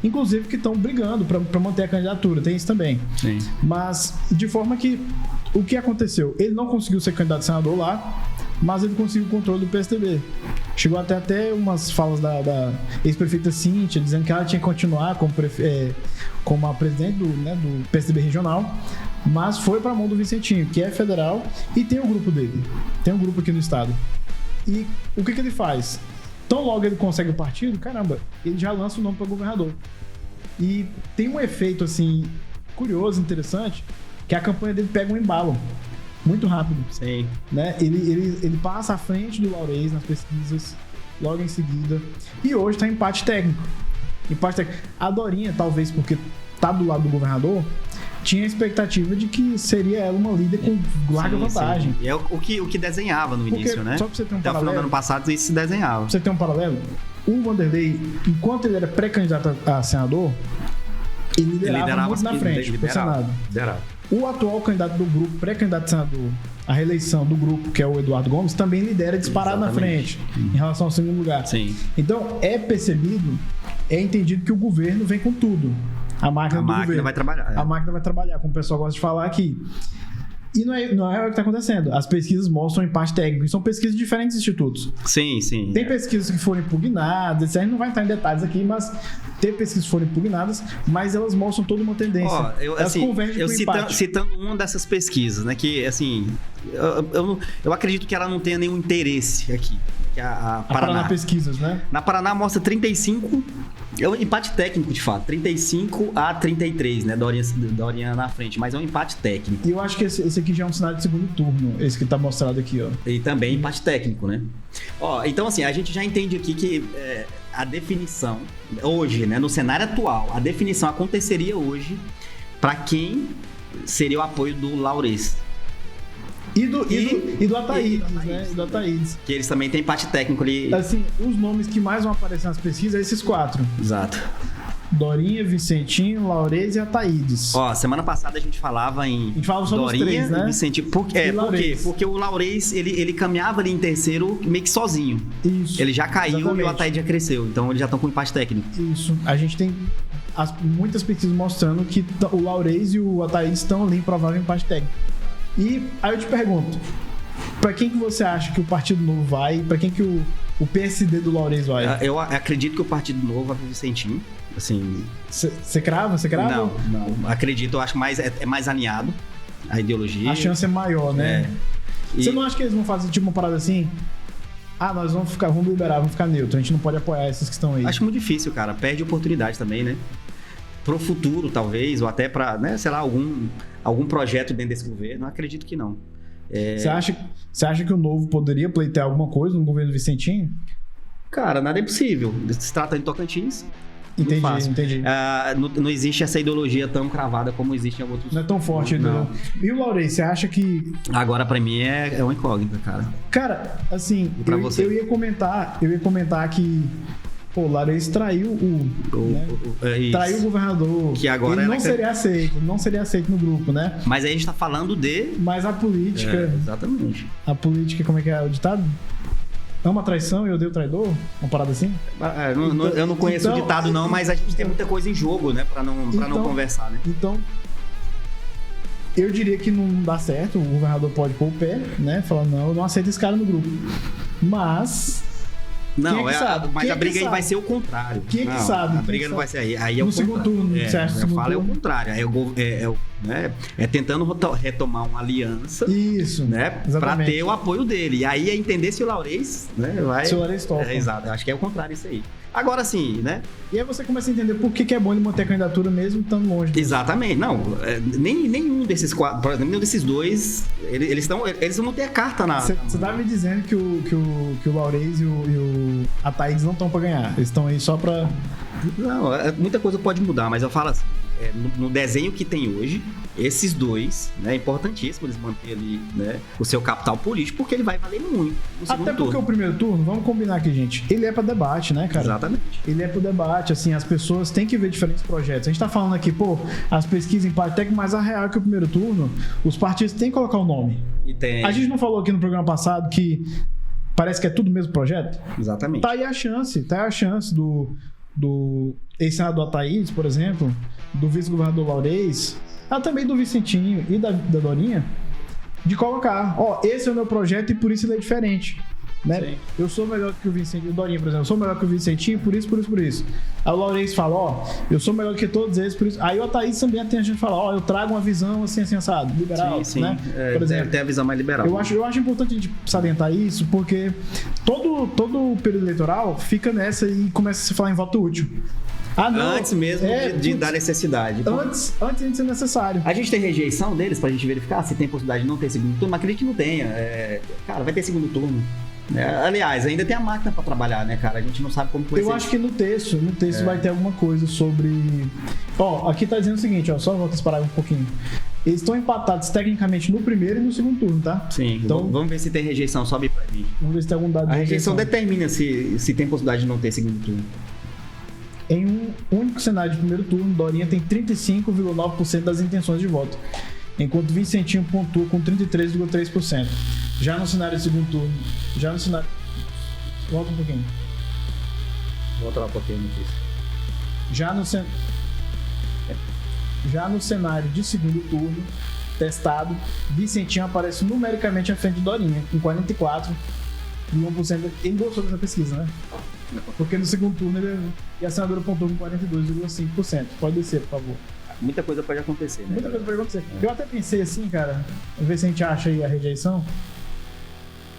Inclusive que estão brigando para manter a candidatura, tem isso também. Sim. Mas, de forma que, o que aconteceu? Ele não conseguiu ser candidato a senador lá, mas ele conseguiu o controle do PSDB. Chegou até umas falas da ex-prefeita Cíntia, dizendo que ela tinha que continuar como a presidente do PSDB regional, mas foi para a mão do Vicentinho, que é federal, e tem o grupo dele. Tem um grupo aqui no estado. E o que ele faz? Tão logo ele consegue o partido, caramba, ele já lança o nome para governador. E tem um efeito, assim, curioso, interessante, que a campanha dele pega um embalo muito rápido. Sim. Né? Ele passa à frente do Laurez nas pesquisas, logo em seguida. E hoje está em empate técnico. A Dorinha, talvez porque tá do lado do governador, tinha a expectativa de que seria ela uma líder com larga vantagem. Sim. É o que desenhava no início, né? Só pra você ter um Até o final do ano passado isso se desenhava. Pra você ter um paralelo, o Vanderlei, enquanto ele era pré-candidato a senador, ele liderava muito na frente pro Senado. O atual candidato do grupo, pré-candidato a senador, a reeleição do grupo, que é o Eduardo Gomes, também lidera disparado na frente em relação ao segundo lugar. Sim. Então, é entendido que o governo vem com tudo. A máquina vai trabalhar. A máquina vai trabalhar, como o pessoal gosta de falar aqui. E não é o que está acontecendo. As pesquisas mostram empate técnico. E são pesquisas de diferentes institutos. Sim. Tem pesquisas que foram impugnadas. A gente não vai entrar em detalhes aqui, mas tem pesquisas que foram impugnadas, mas elas mostram toda uma tendência. Elas convergem para o empate. Citando uma dessas pesquisas, né? Que, assim, eu acredito que ela não tenha nenhum interesse aqui. Que a Paraná Pesquisas, né? Na Paraná mostra 35... É um empate técnico, de fato. 35-33, né? Dorinha na frente. Mas é um empate técnico. E eu acho que esse aqui já é um cenário de segundo turno. Esse que tá mostrado aqui, ó. E também empate técnico, né? Então, assim, a gente já entende aqui que a definição, hoje, né? No cenário atual, a definição aconteceria hoje para quem seria o apoio do Laurez. E do Ataídes, né? E do Ataídes. Que eles também têm empate técnico ali. Assim, os nomes que mais vão aparecer nas pesquisas são esses 4. Exato. Dorinha, Vicentinho, Laurez e Ataídes. Semana passada a gente falava em... A gente falava só Dorinha, dos 3, né? Vicentinho. Por quê? Porque o Laurez, ele caminhava ali em terceiro meio que sozinho. Isso. Ele já caiu. Exatamente. E o Ataídes já cresceu. Então eles já estão com empate técnico. Isso. A gente tem muitas pesquisas mostrando que o Laurez e o Ataídes estão ali em provável empate técnico. E aí eu te pergunto, pra quem que você acha que o Partido Novo vai? Pra quem que o PSD do Laurez vai? Eu acredito que o Partido Novo vai pro Vicentinho. Assim... Você crava? Não. Acredito, eu acho mais é mais alinhado a ideologia. A chance é maior, né? Você não acha que eles vão fazer tipo uma parada assim? Nós vamos liberar, vamos ficar neutro. A gente não pode apoiar esses que estão aí. Acho muito difícil, cara. Perde oportunidade também, né? Pro futuro, talvez, ou até pra, né, sei lá, algum projeto dentro desse governo. Acredito que não. Você acha que o Novo poderia pleitear alguma coisa no governo Vicentinho? Cara, nada é impossível. Se trata de Tocantins. Entendi. Não existe essa ideologia tão cravada como existe em outros... Não é tão forte, não. E o Laurez, você acha que... Agora, pra mim, é uma incógnita, cara. Cara, assim, eu ia comentar que... Pô, o Laurez traiu traiu o governador. Que agora ele não seria aceito no grupo, né? Mas aí a gente tá falando de... Mas a política... exatamente. A política, como é que é o ditado? É uma traição e eu odeio o traidor? Uma parada assim? Eu não conheço o ditado, não, mas a gente tem muita coisa em jogo, né? Pra não conversar, né? Então, eu diria que não dá certo. O governador pode pôr o pé, né? Falar, não, eu não aceito esse cara no grupo. Mas... Não, mas a briga aí vai ser o contrário. Quem é que sabe? A briga não vai ser aí. É no segundo turno, você acha? Eu falo é o contrário. É tentando retomar uma aliança. Isso. Né? Pra ter o apoio dele. E aí é entender se o Laurez, né, vai. Se o Laurez topa. Exato. Eu acho que é o contrário isso aí. Agora sim, né? E aí você começa a entender por que é bom ele manter a candidatura mesmo estando longe. Exatamente. Não, nenhum desses 4, por exemplo, nenhum desses 2, eles vão ter a carta na... Você tá me dizendo que o Laurez e o Ataídes não estão pra ganhar. Eles estão aí só pra... Não, muita coisa pode mudar, mas eu falo assim, no desenho que tem hoje, esses dois, né, é importantíssimo eles manterem ali, né, o seu capital político, porque ele vai valer muito no segundo Até porque turno. O primeiro turno, vamos combinar aqui, gente, ele é pra debate, né, cara? Exatamente. Ele é pro debate, assim, as pessoas têm que ver diferentes projetos. A gente tá falando aqui, as pesquisas em parte técnico, mas a real é que o primeiro turno, os partidos têm que colocar o nome. E tem... A gente não falou aqui no programa passado que parece que é tudo o mesmo projeto? Exatamente. Tá aí a chance do ex-senador Ataídes, por exemplo, do vice-governador Laurez, também do Vicentinho e da Dorinha, de colocar, esse é o meu projeto e por isso ele é diferente, né? Eu sou melhor que o Vicentinho, o Dorinha, por exemplo, eu sou melhor que o Vicentinho, por isso. Aí o Laurez fala, eu sou melhor que todos eles, por isso. Aí o Ataídes também tem a gente fala, eu trago uma visão assim, assado, liberal, sim. né? Por exemplo, tem a visão mais liberal. Eu acho importante a gente salientar isso, porque todo o período eleitoral fica nessa e começa a se falar em voto útil. Antes mesmo da necessidade. Antes de ser necessário. A gente tem rejeição deles pra gente verificar se tem possibilidade de não ter segundo turno, mas acredito que não tenha. Cara, vai ter segundo turno. Aliás, ainda tem a máquina pra trabalhar, né, cara? A gente não sabe como vai ser. Eu acho que no texto vai ter alguma coisa sobre... aqui tá dizendo o seguinte, só volta esse parágrafo um pouquinho. Eles estão empatados tecnicamente no primeiro e no segundo turno, tá? Sim, então vamos ver se tem rejeição, sobe pra mim. Vamos ver se tem algum dado de rejeição. A rejeição determina se tem possibilidade de não ter segundo turno. Em um único cenário de primeiro turno, Dorinha tem 35,9% das intenções de voto, enquanto Vicentinho pontua com 33,3%. Já no cenário de segundo turno, volta um pouquinho. Volta lá um pouquinho, notícia. Já no cenário de segundo turno, testado, Vicentinho aparece numericamente à frente de Dorinha, com 44,1%. Ele gostou dessa pesquisa, né? Porque no segundo turno e a senadora pontuou com 42,5%. Pode descer, por favor. Muita coisa pode acontecer, né? Muita coisa pode acontecer. Eu até pensei assim, cara, vamos ver se a gente acha aí a rejeição.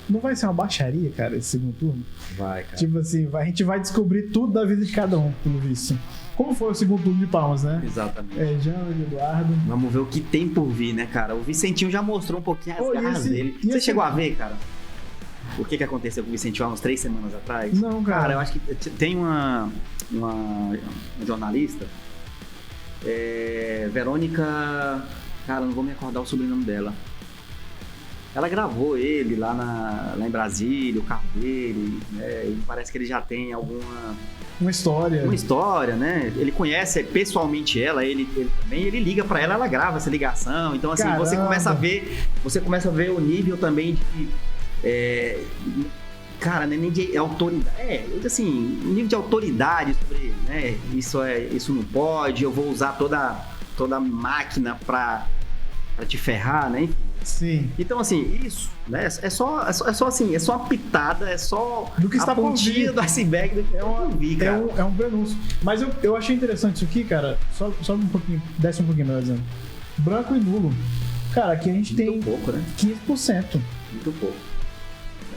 Não vai ser uma baixaria, cara, esse segundo turno? Vai, cara. Tipo assim, a gente vai descobrir tudo da vida de cada um, pelo visto. Como foi o segundo turno de Palmas, né? Exatamente. Jana e Eduardo. Vamos ver o que tem por vir, né, cara? O Vicentinho já mostrou um pouquinho as garras dele. Você chegou a ver, cara? O que aconteceu com o Vicentinho há umas 3 semanas atrás? Não, cara. Eu acho que tem uma jornalista, Verônica... Cara, não vou me acordar o sobrenome dela. Ela gravou ele lá em Brasília, o carro dele, né? E parece que ele já tem uma história. Uma história, né? Ele conhece pessoalmente ela, ele também, ele liga pra ela grava essa ligação. Então, assim, você começa a ver o nível também de... cara, não é nem de autoridade. Assim, nível de autoridade sobre, né? Isso não pode, eu vou usar toda a máquina pra te ferrar, né? Sim. Então, assim, isso, né? É só assim, é só uma pitada, é só do que está a pontinha do iceberg do que é um prenúncio. Mas eu achei interessante isso aqui, cara. Só um pouquinho, desce um pouquinho, melhor dizendo. Branco e nulo. Cara, aqui a gente tem muito pouco, né? 15%. Muito pouco.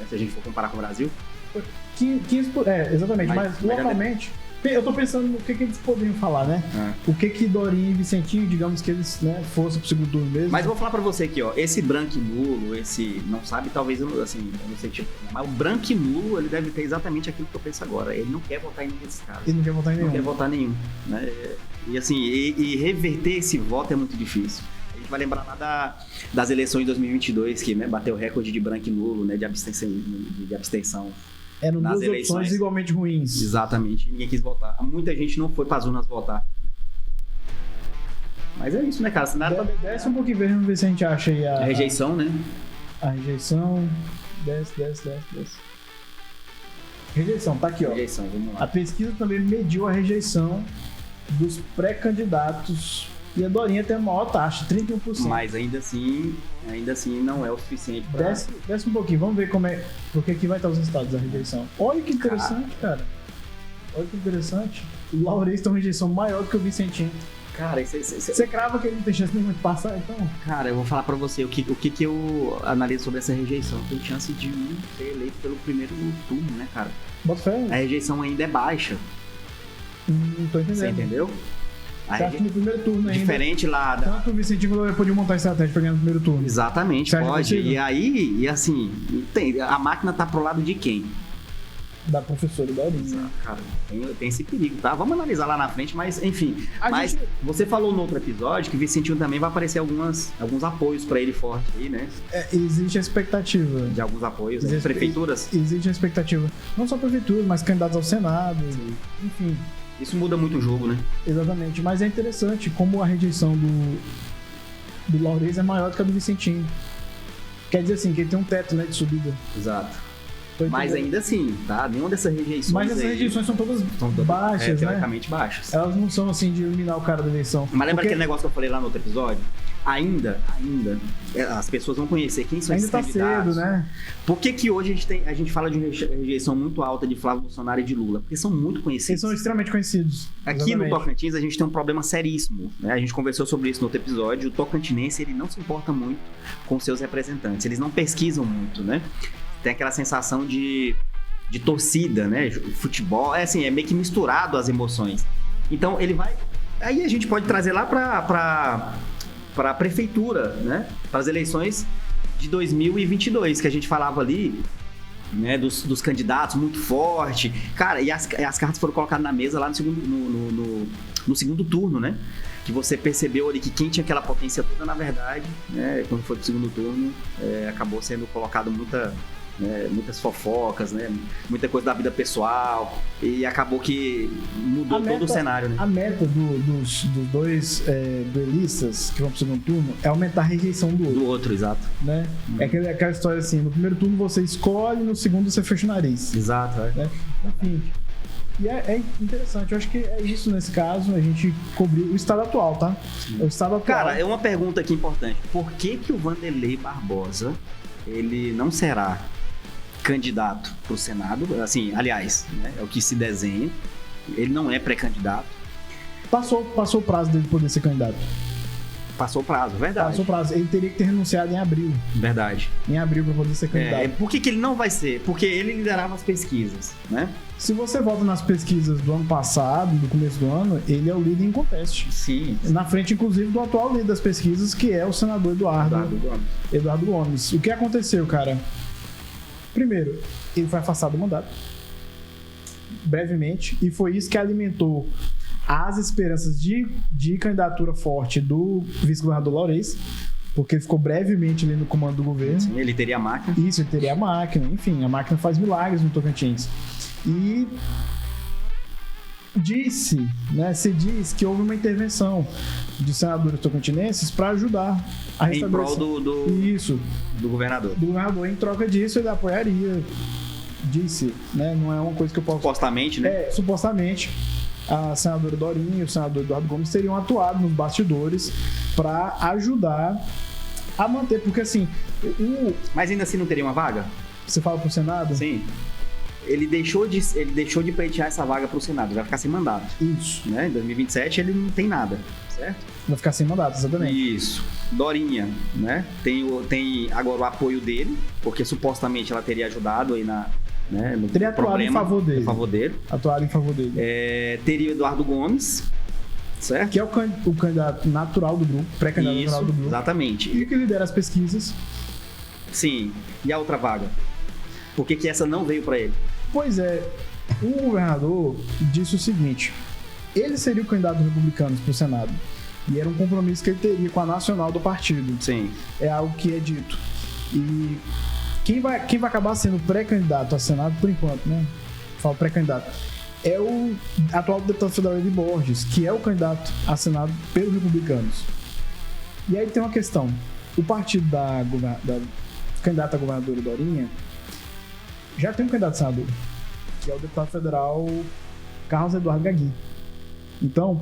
Se a gente for comparar com o Brasil. 15%, exatamente. Mas localmente, eu tô pensando no que eles poderiam falar, né? O que Dorinha e Vicentinho, digamos que eles, né, fossem pro segundo turno mesmo. Mas eu vou falar pra você aqui, ó. Esse branco e nulo, esse não sabe, talvez, assim, eu não sei, tipo, mas o branco e nulo, ele deve ter exatamente aquilo que eu penso agora. Ele não quer votar em nenhum desses caras. Ele não quer votar em nenhum. Não quer votar em nenhum, né? E assim, e reverter esse voto é muito difícil. A gente vai lembrar lá das eleições de 2022, que, né, bateu o recorde de branco e nulo, né, de abstenção. Eram duas opções igualmente ruins. Exatamente. Ninguém quis votar. Muita gente não foi para as urnas votar. Mas é isso, né, cara? Desce um pouquinho, vamos ver se a gente acha aí a rejeição, né? A rejeição. Desce. Rejeição, tá aqui, ó. Rejeição, vamos lá. A pesquisa também mediu a rejeição dos pré-candidatos. E a Dorinha tem a maior taxa, 31%. Mas ainda assim não é o suficiente para... Desce um pouquinho, vamos ver porque aqui vai estar os resultados da rejeição. Olha que interessante, cara. Olha que interessante. O Laurez tem uma rejeição maior do que o Vicentinho. Cara, você crava que ele não tem chance nenhuma de passar, então? Cara, eu vou falar pra você o que eu analiso sobre essa rejeição. Tem chance de um ser eleito pelo primeiro turno, né, cara? Bota fé. A rejeição ainda é baixa. Não tô entendendo. Você entendeu? Você acha que no primeiro turno ainda... Diferente lá da... Tanto o Vicentinho podia montar estratégia pra ganhar no primeiro turno. Exatamente, pode. E aí, assim, a máquina tá pro lado de quem? da professora Dorinha. Cara, tem esse perigo, tá? Vamos analisar lá na frente, mas enfim. Você falou no outro episódio que Vicentinho também vai aparecer alguns apoios para ele forte aí, né? Existe a expectativa. De alguns apoios, né? Prefeituras? Existe a expectativa. Não só prefeituras, mas candidatos ao Senado, enfim. Isso muda muito o jogo, né? Exatamente, mas é interessante como a rejeição do Laurez é maior do que a do Vicentinho. Quer dizer assim, que ele tem um teto, né, de subida. Exato. Mas ainda assim, tá? Nenhuma dessas rejeições. Mas essas rejeições são todas baixas, né? Teoricamente baixas. Elas não são assim de eliminar o cara da eleição. Mas lembra aquele negócio que eu falei lá no outro episódio? Ainda, as pessoas vão conhecer quem são esses candidatos. Ainda tá cedo, né? Por que hoje a gente fala de rejeição muito alta de Flávio Bolsonaro e de Lula? Porque são muito conhecidos. Eles são extremamente conhecidos. Aqui exatamente. No Tocantins a gente tem um problema seríssimo, né? A gente conversou sobre isso no outro episódio. O tocantinense, ele não se importa muito com seus representantes. Eles não pesquisam muito, né? Tem aquela sensação de torcida, né? Futebol, é meio que misturado as emoções. Então ele vai... Aí a gente pode trazer lá para a prefeitura, né? Para as eleições de 2022, que a gente falava ali, né? Dos candidatos muito forte. Cara, e as cartas foram colocadas na mesa lá no segundo turno, né? Que você percebeu ali que quem tinha aquela potência toda, na verdade, né? Quando foi pro segundo turno, acabou sendo colocado muitas fofocas, né? Muita coisa da vida pessoal, e acabou que mudou todo o cenário, né? A meta dos dois duelistas que vão pro segundo turno é aumentar a rejeição do outro, exato, né? É aquela história assim, no primeiro turno você escolhe, no segundo você fecha o nariz, exato, né? Enfim, e é interessante, eu acho que é isso nesse caso, a gente cobriu o estado atual, tá? O estado atual. Cara, é uma pergunta aqui importante, por que o Wanderley Barbosa, ele não será candidato para o Senado, assim, aliás, né, é o que se desenha, ele não é pré-candidato. Passou o prazo dele poder ser candidato. Passou o prazo, verdade. Passou o prazo, ele teria que ter renunciado em abril. Verdade. Em abril para poder ser candidato. Por que ele não vai ser? Porque ele liderava as pesquisas, né? Se você volta nas pesquisas do ano passado, do começo do ano, ele é o líder em conteste. Sim. Na frente, inclusive, do atual líder das pesquisas, que é o senador Eduardo Gomes. O que aconteceu, cara? Primeiro, ele foi afastado do mandato, brevemente, e foi isso que alimentou as esperanças de candidatura forte do vice-governador Laurez, porque ele ficou brevemente ali no comando do governo. Sim, ele teria a máquina. Isso, ele teria a máquina. Enfim, a máquina faz milagres no Tocantins. E se diz que houve uma intervenção de senadores tocantinenses para ajudar a restabelecer. Em prol do governador. Do governador. Em troca disso, ele apoiaria. Disse, né? Não é uma coisa que eu posso... Supostamente, né? Supostamente. A senadora Dorinha e o senador Eduardo Gomes teriam atuado nos bastidores para ajudar a manter, porque assim... Mas ainda assim não teria uma vaga? Você fala pro Senado? Sim. Ele deixou de pleitear essa vaga pro Senado, ele vai ficar sem mandato. Isso. Né? Em 2027 ele não tem nada, certo? Vai ficar sem mandato, exatamente. Isso. Dorinha, né? Tem agora o apoio dele, porque supostamente ela teria ajudado aí no teria atuado em favor dele. Atuado em favor dele. Teria o Eduardo Gomes, certo? Que é o candidato natural do grupo, pré-candidato natural do grupo. Exatamente. E que lidera as pesquisas. Sim. E a outra vaga? Por que essa não veio para ele? Pois é, o governador disse o seguinte: ele seria o candidato dos republicanos para o Senado. E era um compromisso que ele teria com a nacional do partido. Sim. É algo que é dito. E quem vai acabar sendo pré-candidato a Senado, por enquanto, né? Falo pré-candidato. É o atual deputado federal de Borges, que é o candidato a Senado pelos republicanos. E aí tem uma questão. O partido da candidata a governadora Dorinha já tem um candidato a senador, que é o deputado federal Carlos Eduardo Gagui. Então,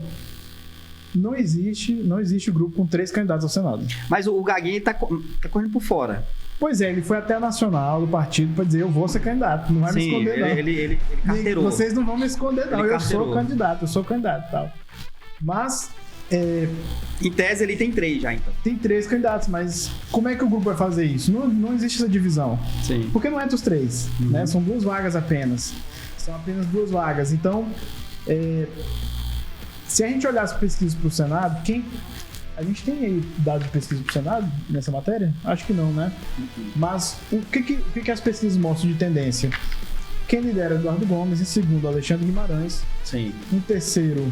não existe grupo com 3 candidatos ao Senado. Mas o Gagui tá correndo por fora. Pois é, ele foi até a nacional do partido para dizer: eu vou ser candidato, não vai me esconder não. Ele carteirou. Vocês não vão me esconder não, eu sou candidato e tal. Mas... em tese ele tem 3 já, então. Tem 3 candidatos, mas como é que o grupo vai fazer isso? Não existe essa divisão. Sim. Porque não é dos 3, né? São 2 vagas apenas. São apenas 2 vagas. Então, se a gente olhar as pesquisas para o Senado, a gente tem aí dado de pesquisa para o Senado nessa matéria? Acho que não, né? Mas o que as pesquisas mostram de tendência? quem lidera é Eduardo Gomes, em segundo, Alexandre Guimarães. Sim. Em terceiro,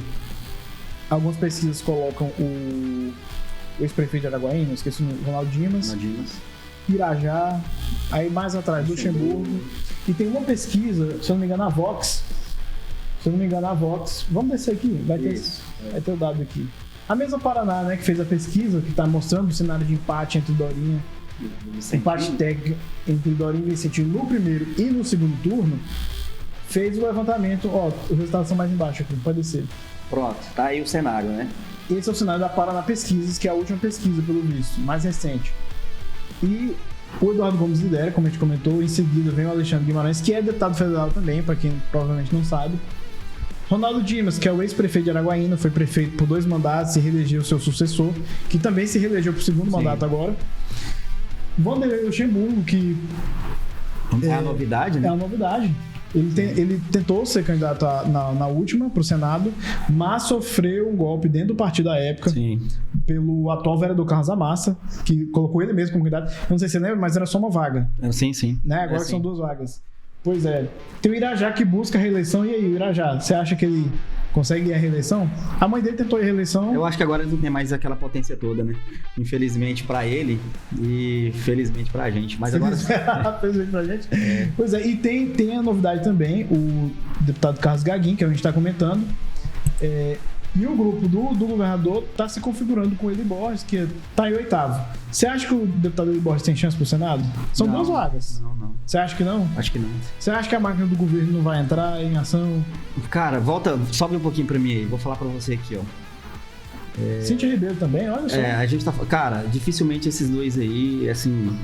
algumas pesquisas colocam o ex-prefeito de Araguaína, esqueci o nome, Ronaldo Dimas. Irajá, aí mais atrás, Luxemburgo. E tem uma pesquisa, se eu não me engano, a Vox. Vamos descer aqui, vai ter o dado aqui. A mesma Paraná, né, que fez a pesquisa, que está mostrando o cenário de empate entre Dorinha, empate técnico entre Dorinha e Vicentino no primeiro e no segundo turno, fez o levantamento. Ó, os resultados são mais embaixo aqui, pode descer. Pronto, tá aí o cenário, né? Esse é o cenário da Paraná Pesquisas, que é a última pesquisa, pelo visto, mais recente. E o Eduardo Gomes lidera, como a gente comentou. Em seguida vem o Alexandre Guimarães, que é deputado federal também, para quem provavelmente não sabe. Ronaldo Dimas, que é o ex-prefeito de Araguaína, foi prefeito por 2 mandatos e reelegeu seu sucessor, que também se reelegeu para o segundo mandato agora. Vanderlei Luxemburgo, que é a novidade, né? É a novidade. Ele tentou ser candidato na última para o Senado, mas sofreu um golpe dentro do partido à época. Sim. Pelo atual vereador Carlos Amassa, que colocou ele mesmo como candidato. Não sei se você lembra, mas era só uma vaga. Sim. Né? Agora são 2 vagas. Pois é. Tem o Irajá que busca a reeleição. E aí, o Irajá, você acha que ele consegue ir à reeleição? A mãe dele tentou ir à reeleição. Eu acho que agora ele não tem mais aquela potência toda, né? Infelizmente pra ele e felizmente pra gente. Mas agora... Felizmente pra gente. Pois é, e tem a novidade também, o deputado Carlos Gaguin, que a gente tá comentando. E o grupo do governador tá se configurando com o Eli Borges, que tá em 8º. Você acha que o deputado Eli Borges tem chance pro Senado? São 2 vagas. Não. Você acha que não? Acho que não. Você acha que a máquina do governo não vai entrar em ação? Cara, sobe um pouquinho pra mim aí. Vou falar pra você aqui, ó. Cíntia Ribeiro também, olha só. A gente tá... Cara, dificilmente esses 2 aí, assim...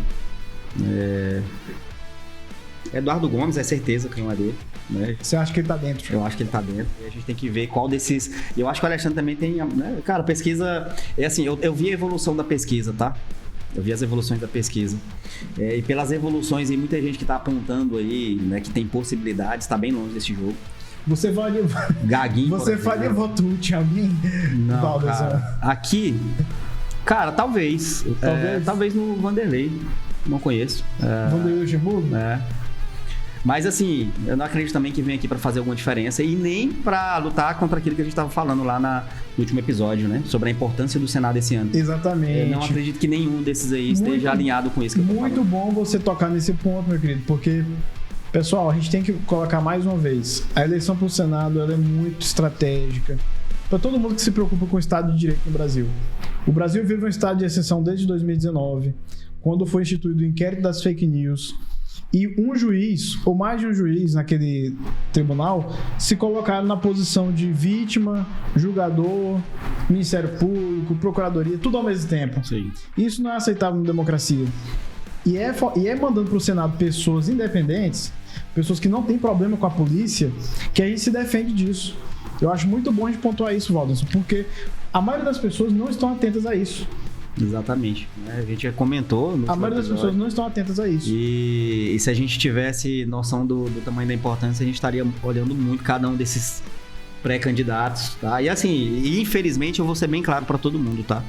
Eduardo Gomes é certeza que não é dele, né? Você acha que ele tá dentro? Eu acho que ele tá dentro. E a gente tem que ver qual desses... Eu acho que o Alexandre também tem... Né? Cara, pesquisa... É assim, eu vi a evolução da pesquisa, tá? Eu vi as evoluções da pesquisa. E pelas evoluções, e muita gente que tá apontando aí, né, que tem possibilidades, tá bem longe desse jogo. Você faria... Gaguinho, você faria voto útil em alguém? Não, cara. Aqui... Cara, talvez. Talvez no Vanderlei. Não conheço. Vanderlei Luxemburgo? Mas assim, eu não acredito também que venha aqui pra fazer alguma diferença e nem pra lutar contra aquilo que a gente tava falando lá no último episódio, né? Sobre a importância do Senado esse ano. Exatamente. Eu não acredito que nenhum desses aí esteja alinhado com isso que eu tô falando. Muito bom você tocar nesse ponto, meu querido, porque, pessoal, a gente tem que colocar mais uma vez, a eleição pro Senado, ela é muito estratégica para todo mundo que se preocupa com o Estado de Direito no Brasil. O Brasil vive um estado de exceção desde 2019, quando foi instituído o inquérito das fake news. E um juiz, ou mais de um juiz naquele tribunal, se colocaram na posição de vítima, julgador, Ministério Público, Procuradoria, tudo ao mesmo tempo. Sim. Isso não é aceitável na democracia. E é mandando para o Senado pessoas independentes, pessoas que não têm problema com a polícia, que a gente se defende disso. Eu acho muito bom a gente pontuar isso, Walderson, porque a maioria das pessoas não estão atentas a isso. Exatamente. A gente já comentou. A maioria das pessoas não estão atentas a isso. E se a gente tivesse noção do tamanho da importância, a gente estaria olhando muito cada um desses pré-candidatos, tá? E assim, infelizmente, eu vou ser bem claro para todo mundo, tá?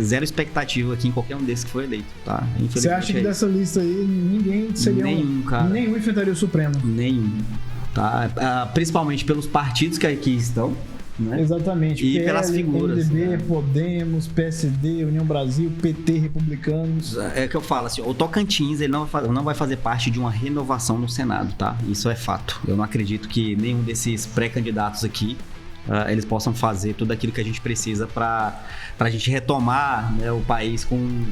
Zero expectativa aqui em qualquer um desses que foi eleito, tá? Você acha que dessa lista aí, ninguém seria cara. Nenhum enfrentaria o Supremo? Nenhum, tá? Principalmente pelos partidos que aqui estão, né? Exatamente. E PL, pelas figuras. MDB, né? Podemos, PSD, União Brasil, PT, Republicanos. É que eu falo assim, o Tocantins ele não vai fazer parte de uma renovação no Senado, tá? Isso é fato. Eu não acredito que nenhum desses pré-candidatos aqui eles possam fazer tudo aquilo que a gente precisa para a gente retomar, né, o país com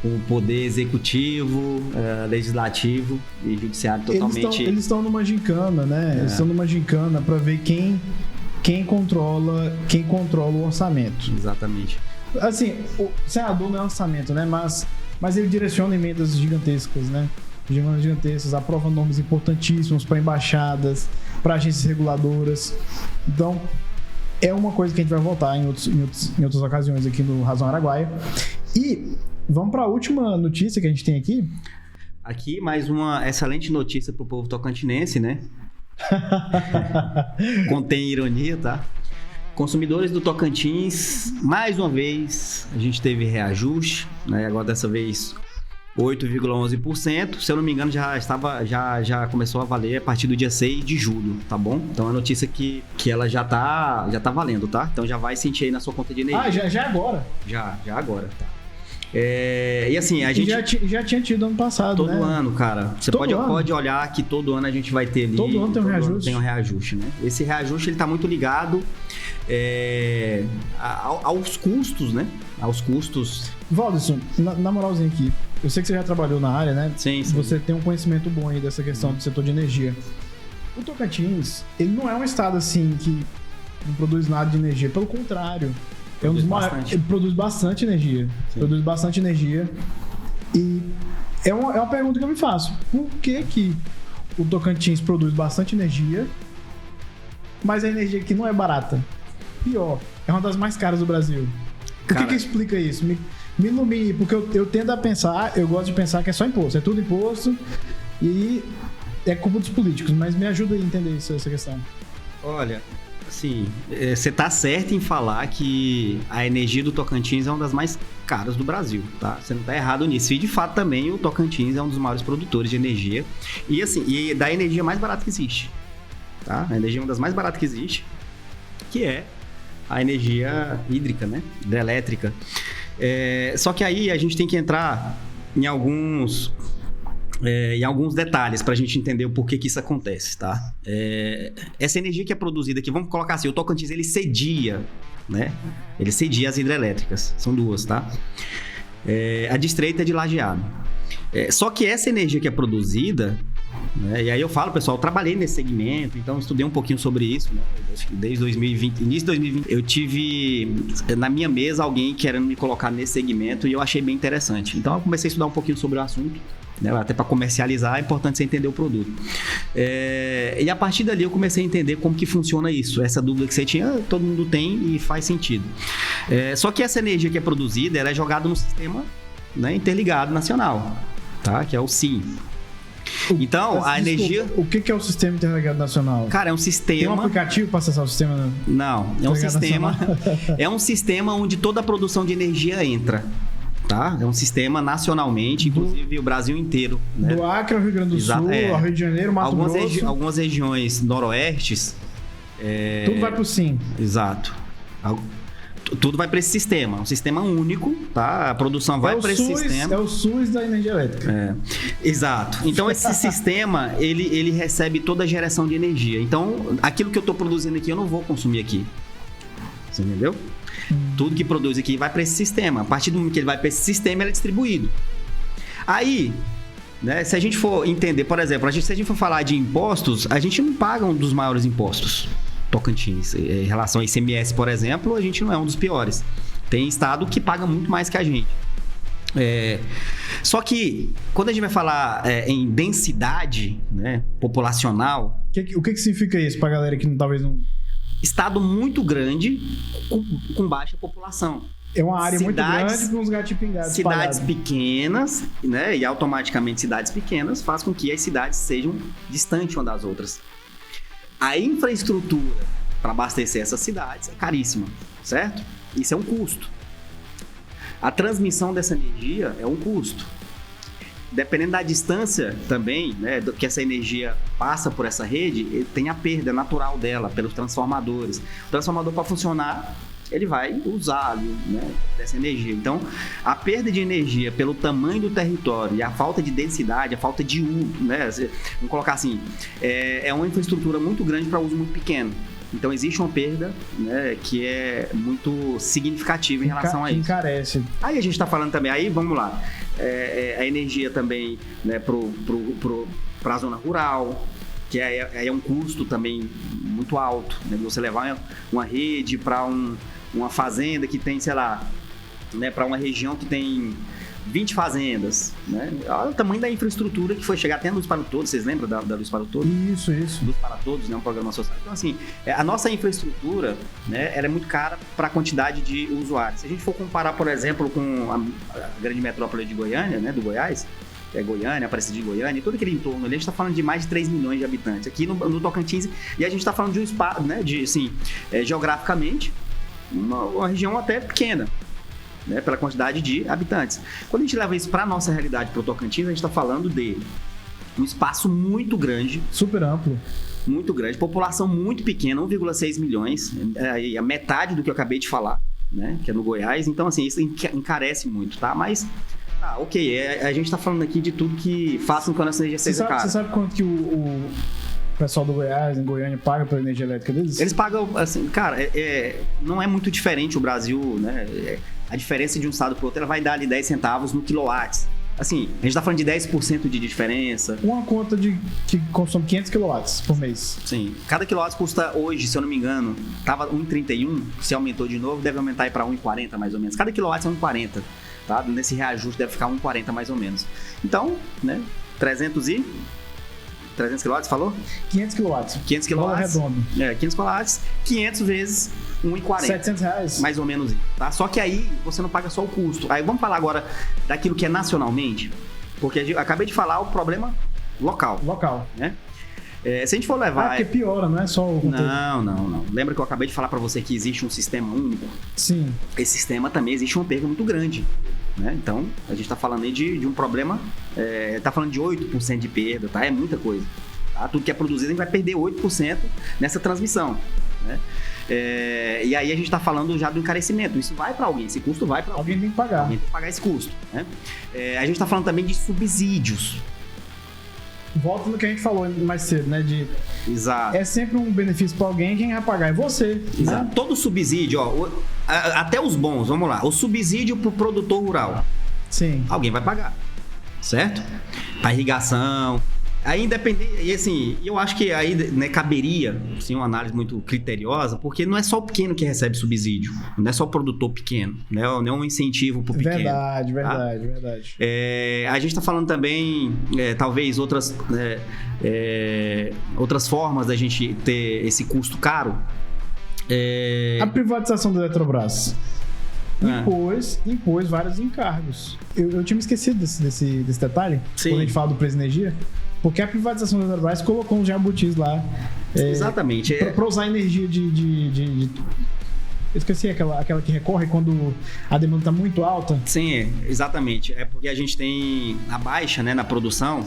o poder executivo, legislativo e judiciário totalmente... Eles estão numa gincana, né? Eles estão numa gincana para ver quem controla o orçamento. Exatamente. Assim, o senador não é orçamento, né? Mas ele direciona emendas gigantescas, né? Gigantescas, aprova nomes importantíssimos para embaixadas, para agências reguladoras. Então, é uma coisa que a gente vai voltar em outras ocasiões aqui no Razão Araguaia. E vamos para a última notícia que a gente tem aqui. Aqui, mais uma excelente notícia para o povo tocantinense, né? Contém ironia, tá? Consumidores do Tocantins, mais uma vez, a gente teve reajuste, né? Agora dessa vez 8,11%. Se eu não me engano, já começou a valer a partir do dia 6 de julho, tá bom? Então é notícia que ela já tá valendo, tá? Então já vai sentir aí na sua conta de energia. Já agora? Já agora, tá. E assim, a gente... Já tinha tido ano passado, todo ano, cara. Você pode olhar que todo ano a gente vai ter ali... Todo ano tem um reajuste. Tem um reajuste, né? Esse reajuste, ele tá muito ligado aos custos, né? Aos custos... Walderson, na moralzinha aqui, eu sei que você já trabalhou na área, né? Sim. Você tem um conhecimento bom aí dessa questão do setor de energia. O Tocantins, ele não é um estado assim que não produz nada de energia. Pelo contrário, ele produz bastante energia. Sim. Produz bastante energia. E é uma pergunta que eu me faço. Por que o Tocantins produz bastante energia, mas a energia aqui não é barata? Pior, é uma das mais caras do Brasil. O que explica isso? Me ilumine, porque eu tendo a pensar, eu gosto de pensar que é só imposto. É tudo imposto e é culpa dos políticos. Mas me ajuda a entender essa questão. Olha... Assim, você tá certo em falar que a energia do Tocantins é uma das mais caras do Brasil, tá? Você não tá errado nisso. E de fato também o Tocantins é um dos maiores produtores de energia. E assim, da energia mais barata que existe, tá? A energia é uma das mais baratas que existe, que é a energia hídrica, né? Hidrelétrica. Só que aí a gente tem que entrar em alguns detalhes para a gente entender o porquê que isso acontece, tá? Essa energia que é produzida aqui, vamos colocar assim, o Tocantins, ele cedia, né? Ele cedia as hidrelétricas, são duas, tá? A de Estreito é de Lajeado. Só que essa energia que é produzida, né? E aí eu falo, pessoal, eu trabalhei nesse segmento, então estudei um pouquinho sobre isso, né? Desde 2020, início de 2020, eu tive na minha mesa alguém querendo me colocar nesse segmento e eu achei bem interessante. Então eu comecei a estudar um pouquinho sobre o assunto, né? Até para comercializar é importante você entender o produto. E a partir dali eu comecei a entender como que funciona isso. Essa dúvida que você tinha, todo mundo tem e faz sentido. Só que essa energia que é produzida, ela é jogada no sistema, né, interligado nacional, tá? Que é o SIM. Então, a energia... O que é o Sistema Interligado Nacional? Cara, é um sistema... Tem um aplicativo para acessar o sistema? Não, é um sistema... É um sistema onde toda a produção de energia entra. Tá? É um sistema nacionalmente, inclusive o Brasil inteiro, né? Do Acre ao Rio Grande do Sul, ao Rio de Janeiro, Mato Grosso. Algumas regiões noroestes... Tudo vai pro SIM. Exato. Tudo vai para esse sistema, um sistema único, tá? A produção vai para esse sistema. É o SUS da energia elétrica. Exato. Então esse sistema, ele recebe toda a geração de energia. Então, aquilo que eu estou produzindo aqui, eu não vou consumir aqui. Você entendeu? Tudo que produz aqui vai para esse sistema. A partir do momento que ele vai para esse sistema, ele é distribuído. Aí, né, se a gente for entender, por exemplo, se a gente for falar de impostos, a gente não paga um dos maiores impostos. Tocantins, em relação ao ICMS, por exemplo, a gente não é um dos piores. Tem estado que paga muito mais que a gente. Só que, quando a gente vai falar em densidade, né, populacional... O que significa isso pra galera que talvez não... Estado muito grande com baixa população. É uma área muito grande com uns gatos pingados. Cidades pequenas, né, e automaticamente cidades pequenas faz com que as cidades sejam distantes uma das outras. A infraestrutura para abastecer essas cidades é caríssima, certo? Isso é um custo. A transmissão dessa energia é um custo. Dependendo da distância também, né, que essa energia passa por essa rede, tem a perda natural dela pelos transformadores. O transformador, para funcionar, ele vai usar ali, né, dessa energia. Então, a perda de energia pelo tamanho do território e a falta de densidade, a falta de uso, né, vamos colocar assim, é uma infraestrutura muito grande para uso muito pequeno. Então, existe uma perda, né, que é muito significativa em relação a isso. Encarece. Aí a gente está falando também, aí vamos lá, a energia também, né, para a zona rural, que é um custo também muito alto, né? Você levar uma rede para uma fazenda que tem, sei lá, né, para uma região que tem 20 fazendas, né? Olha o tamanho da infraestrutura que foi chegar até a Luz para Todos. Vocês lembram da Luz para Todos? Isso. Luz para Todos, né? Um programa social. Então, assim, a nossa infraestrutura, né, ela é muito cara para a quantidade de usuários. Se a gente for comparar, por exemplo, com a grande metrópole de Goiânia, né, do Goiás, que é Goiânia, Aparecida de Goiânia, todo aquele entorno ali, a gente está falando de mais de 3 milhões de habitantes. Aqui no Tocantins, e a gente está falando de um espaço, né, de, assim, geograficamente, uma região até pequena. né, pela quantidade de habitantes. Quando a gente leva isso para a nossa realidade, para o Tocantins, a gente está falando de um espaço muito grande. Super amplo. Muito grande, população muito pequena, 1,6 milhões, a metade do que eu acabei de falar, né, que é no Goiás. Então, assim, isso encarece muito, tá? Mas, tá, ok, a gente tá falando aqui de tudo que faça com que a nossa energia seja cara. Você sabe quanto que o pessoal do Goiás, em Goiânia, paga pela energia elétrica deles? Eles pagam, assim, cara, não é muito diferente o Brasil, né? A diferença de um estado pro outro, ela vai dar ali 10 centavos no quilowatts. Assim, a gente tá falando de 10% de diferença. Uma conta que consome 500 kW por mês. Sim. Cada quilowatt custa hoje, se eu não me engano, tava 1,31, se aumentou de novo, deve aumentar aí pra 1,40 mais ou menos. Cada quilowatt é 1,40, tá? Nesse reajuste deve ficar 1,40 mais ou menos. Então, né, 300 kW, falou? 500 kW. 500 kW. Redondo. 500 kW, 500 vezes 1,40. R$700. Mais ou menos isso, tá? Só que aí você não paga só o custo. Aí vamos falar agora daquilo que é nacionalmente, porque eu acabei de falar o problema local. Né? Se a gente for levar... porque piora, não é só o conteúdo. Não. Lembra que eu acabei de falar para você que existe um sistema único? Sim. Esse sistema também existe uma perda muito grande. Né? Então, a gente tá falando aí de um problema, tá falando de 8% de perda, tá? É muita coisa. Tá? Tudo que é produzido, a gente vai perder 8% nessa transmissão. Né? E aí a gente tá falando já do encarecimento. Isso vai para alguém, esse custo vai para alguém. Alguém tem que pagar. Alguém tem que pagar esse custo. Né? A gente tá falando também de subsídios. Volta no que a gente falou mais cedo, né? Exato. É sempre um benefício para alguém, quem vai pagar é você. Exato. Né? Todo subsídio, ó, até os bons, vamos lá. O subsídio pro produtor rural. Sim. Alguém vai pagar, certo? Para irrigação. Aí independente, e assim, eu acho que aí, né, caberia, assim, uma análise muito criteriosa, porque não é só o pequeno que recebe subsídio, não é só o produtor pequeno, né? Não é um incentivo pro pequeno. Verdade. A gente tá falando também, talvez outras formas da gente ter esse custo caro. A privatização da Eletrobras impôs vários encargos. Eu tinha me esquecido desse detalhe. Sim. Quando a gente fala do preço da energia. Porque a privatização da Eletrobras colocou uns jabutis lá. Exatamente. Para usar energia de eu esqueci aquela que recorre quando a demanda está muito alta. Sim, exatamente. É porque a gente tem a baixa, né, na produção,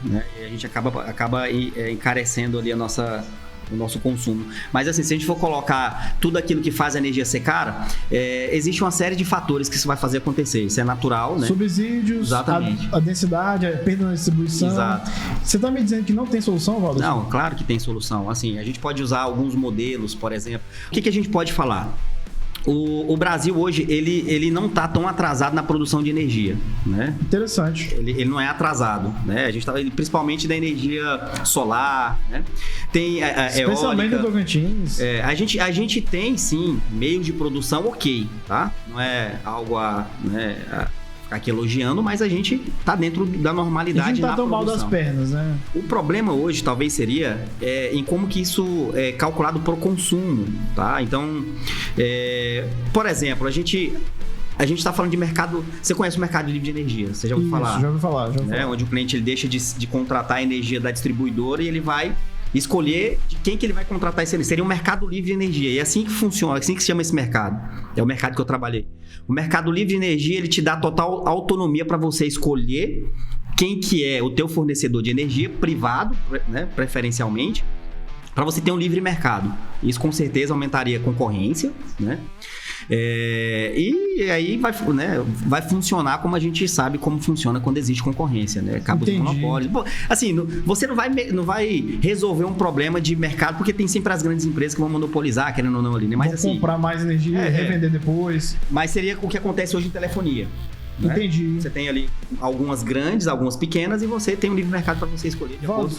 né, e a gente acaba encarecendo ali o nosso consumo. Mas assim, se a gente for colocar tudo aquilo que faz a energia ser cara, existe uma série de fatores que isso vai fazer acontecer. Isso é natural, né? Subsídios, exatamente. A densidade, a perda na distribuição. Exato. Você está me dizendo que não tem solução, Valdir? Não, claro que tem solução. Assim, a gente pode usar alguns modelos, por exemplo. O que a gente pode falar? O Brasil hoje, ele não está tão atrasado na produção de energia, né? Interessante. Ele não é atrasado, né? A gente tá, principalmente da energia solar, né? Tem especialmente eólica. Do Tocantins. A gente tem, sim, meios de produção ok, tá? Não é algo a ficar aqui elogiando, mas a gente tá dentro da normalidade. A gente tá tão mal produção. das pernas, né? O problema hoje talvez seria em como que isso é calculado por consumo, tá? Então, por exemplo, a gente está falando de mercado. Você conhece o mercado livre de energia? Você já ouviu falar? Já ouvi falar. Onde o cliente ele deixa de contratar a energia da distribuidora e ele vai escolher de quem que ele vai contratar esse. Seria um mercado livre de energia. E é assim que funciona, é assim que se chama esse mercado. É o mercado que eu trabalhei. O mercado livre de energia, ele te dá total autonomia para você escolher quem que é o teu fornecedor de energia privado, né, preferencialmente, para você ter um livre mercado. Isso com certeza aumentaria a concorrência, né? E aí vai funcionar como a gente sabe como funciona quando existe concorrência, né? Cabo de monopólio. Assim, você não vai resolver um problema de mercado porque tem sempre as grandes empresas que vão monopolizar, querendo ou não ali, né? Mas assim, comprar mais energia, revender depois. Mas seria o que acontece hoje em telefonia. Né? Entendi. Você tem ali algumas grandes, algumas pequenas e você tem um livre mercado para você escolher de acordo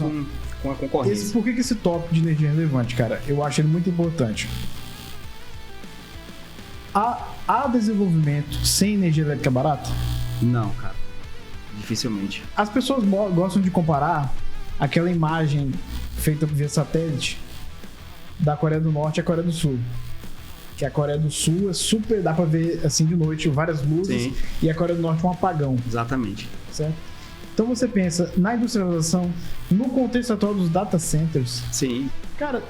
com a concorrência. Por que esse tópico de energia é relevante, cara? Eu acho ele muito importante. Há desenvolvimento sem energia elétrica barata? Não, cara. Dificilmente. As pessoas gostam de comparar aquela imagem feita via satélite da Coreia do Norte e a Coreia do Sul. Que a Coreia do Sul é super... Dá pra ver, assim, de noite, várias luzes. Sim. E a Coreia do Norte é um apagão. Exatamente. Certo? Então você pensa na industrialização, no contexto atual dos data centers. Sim. Cara,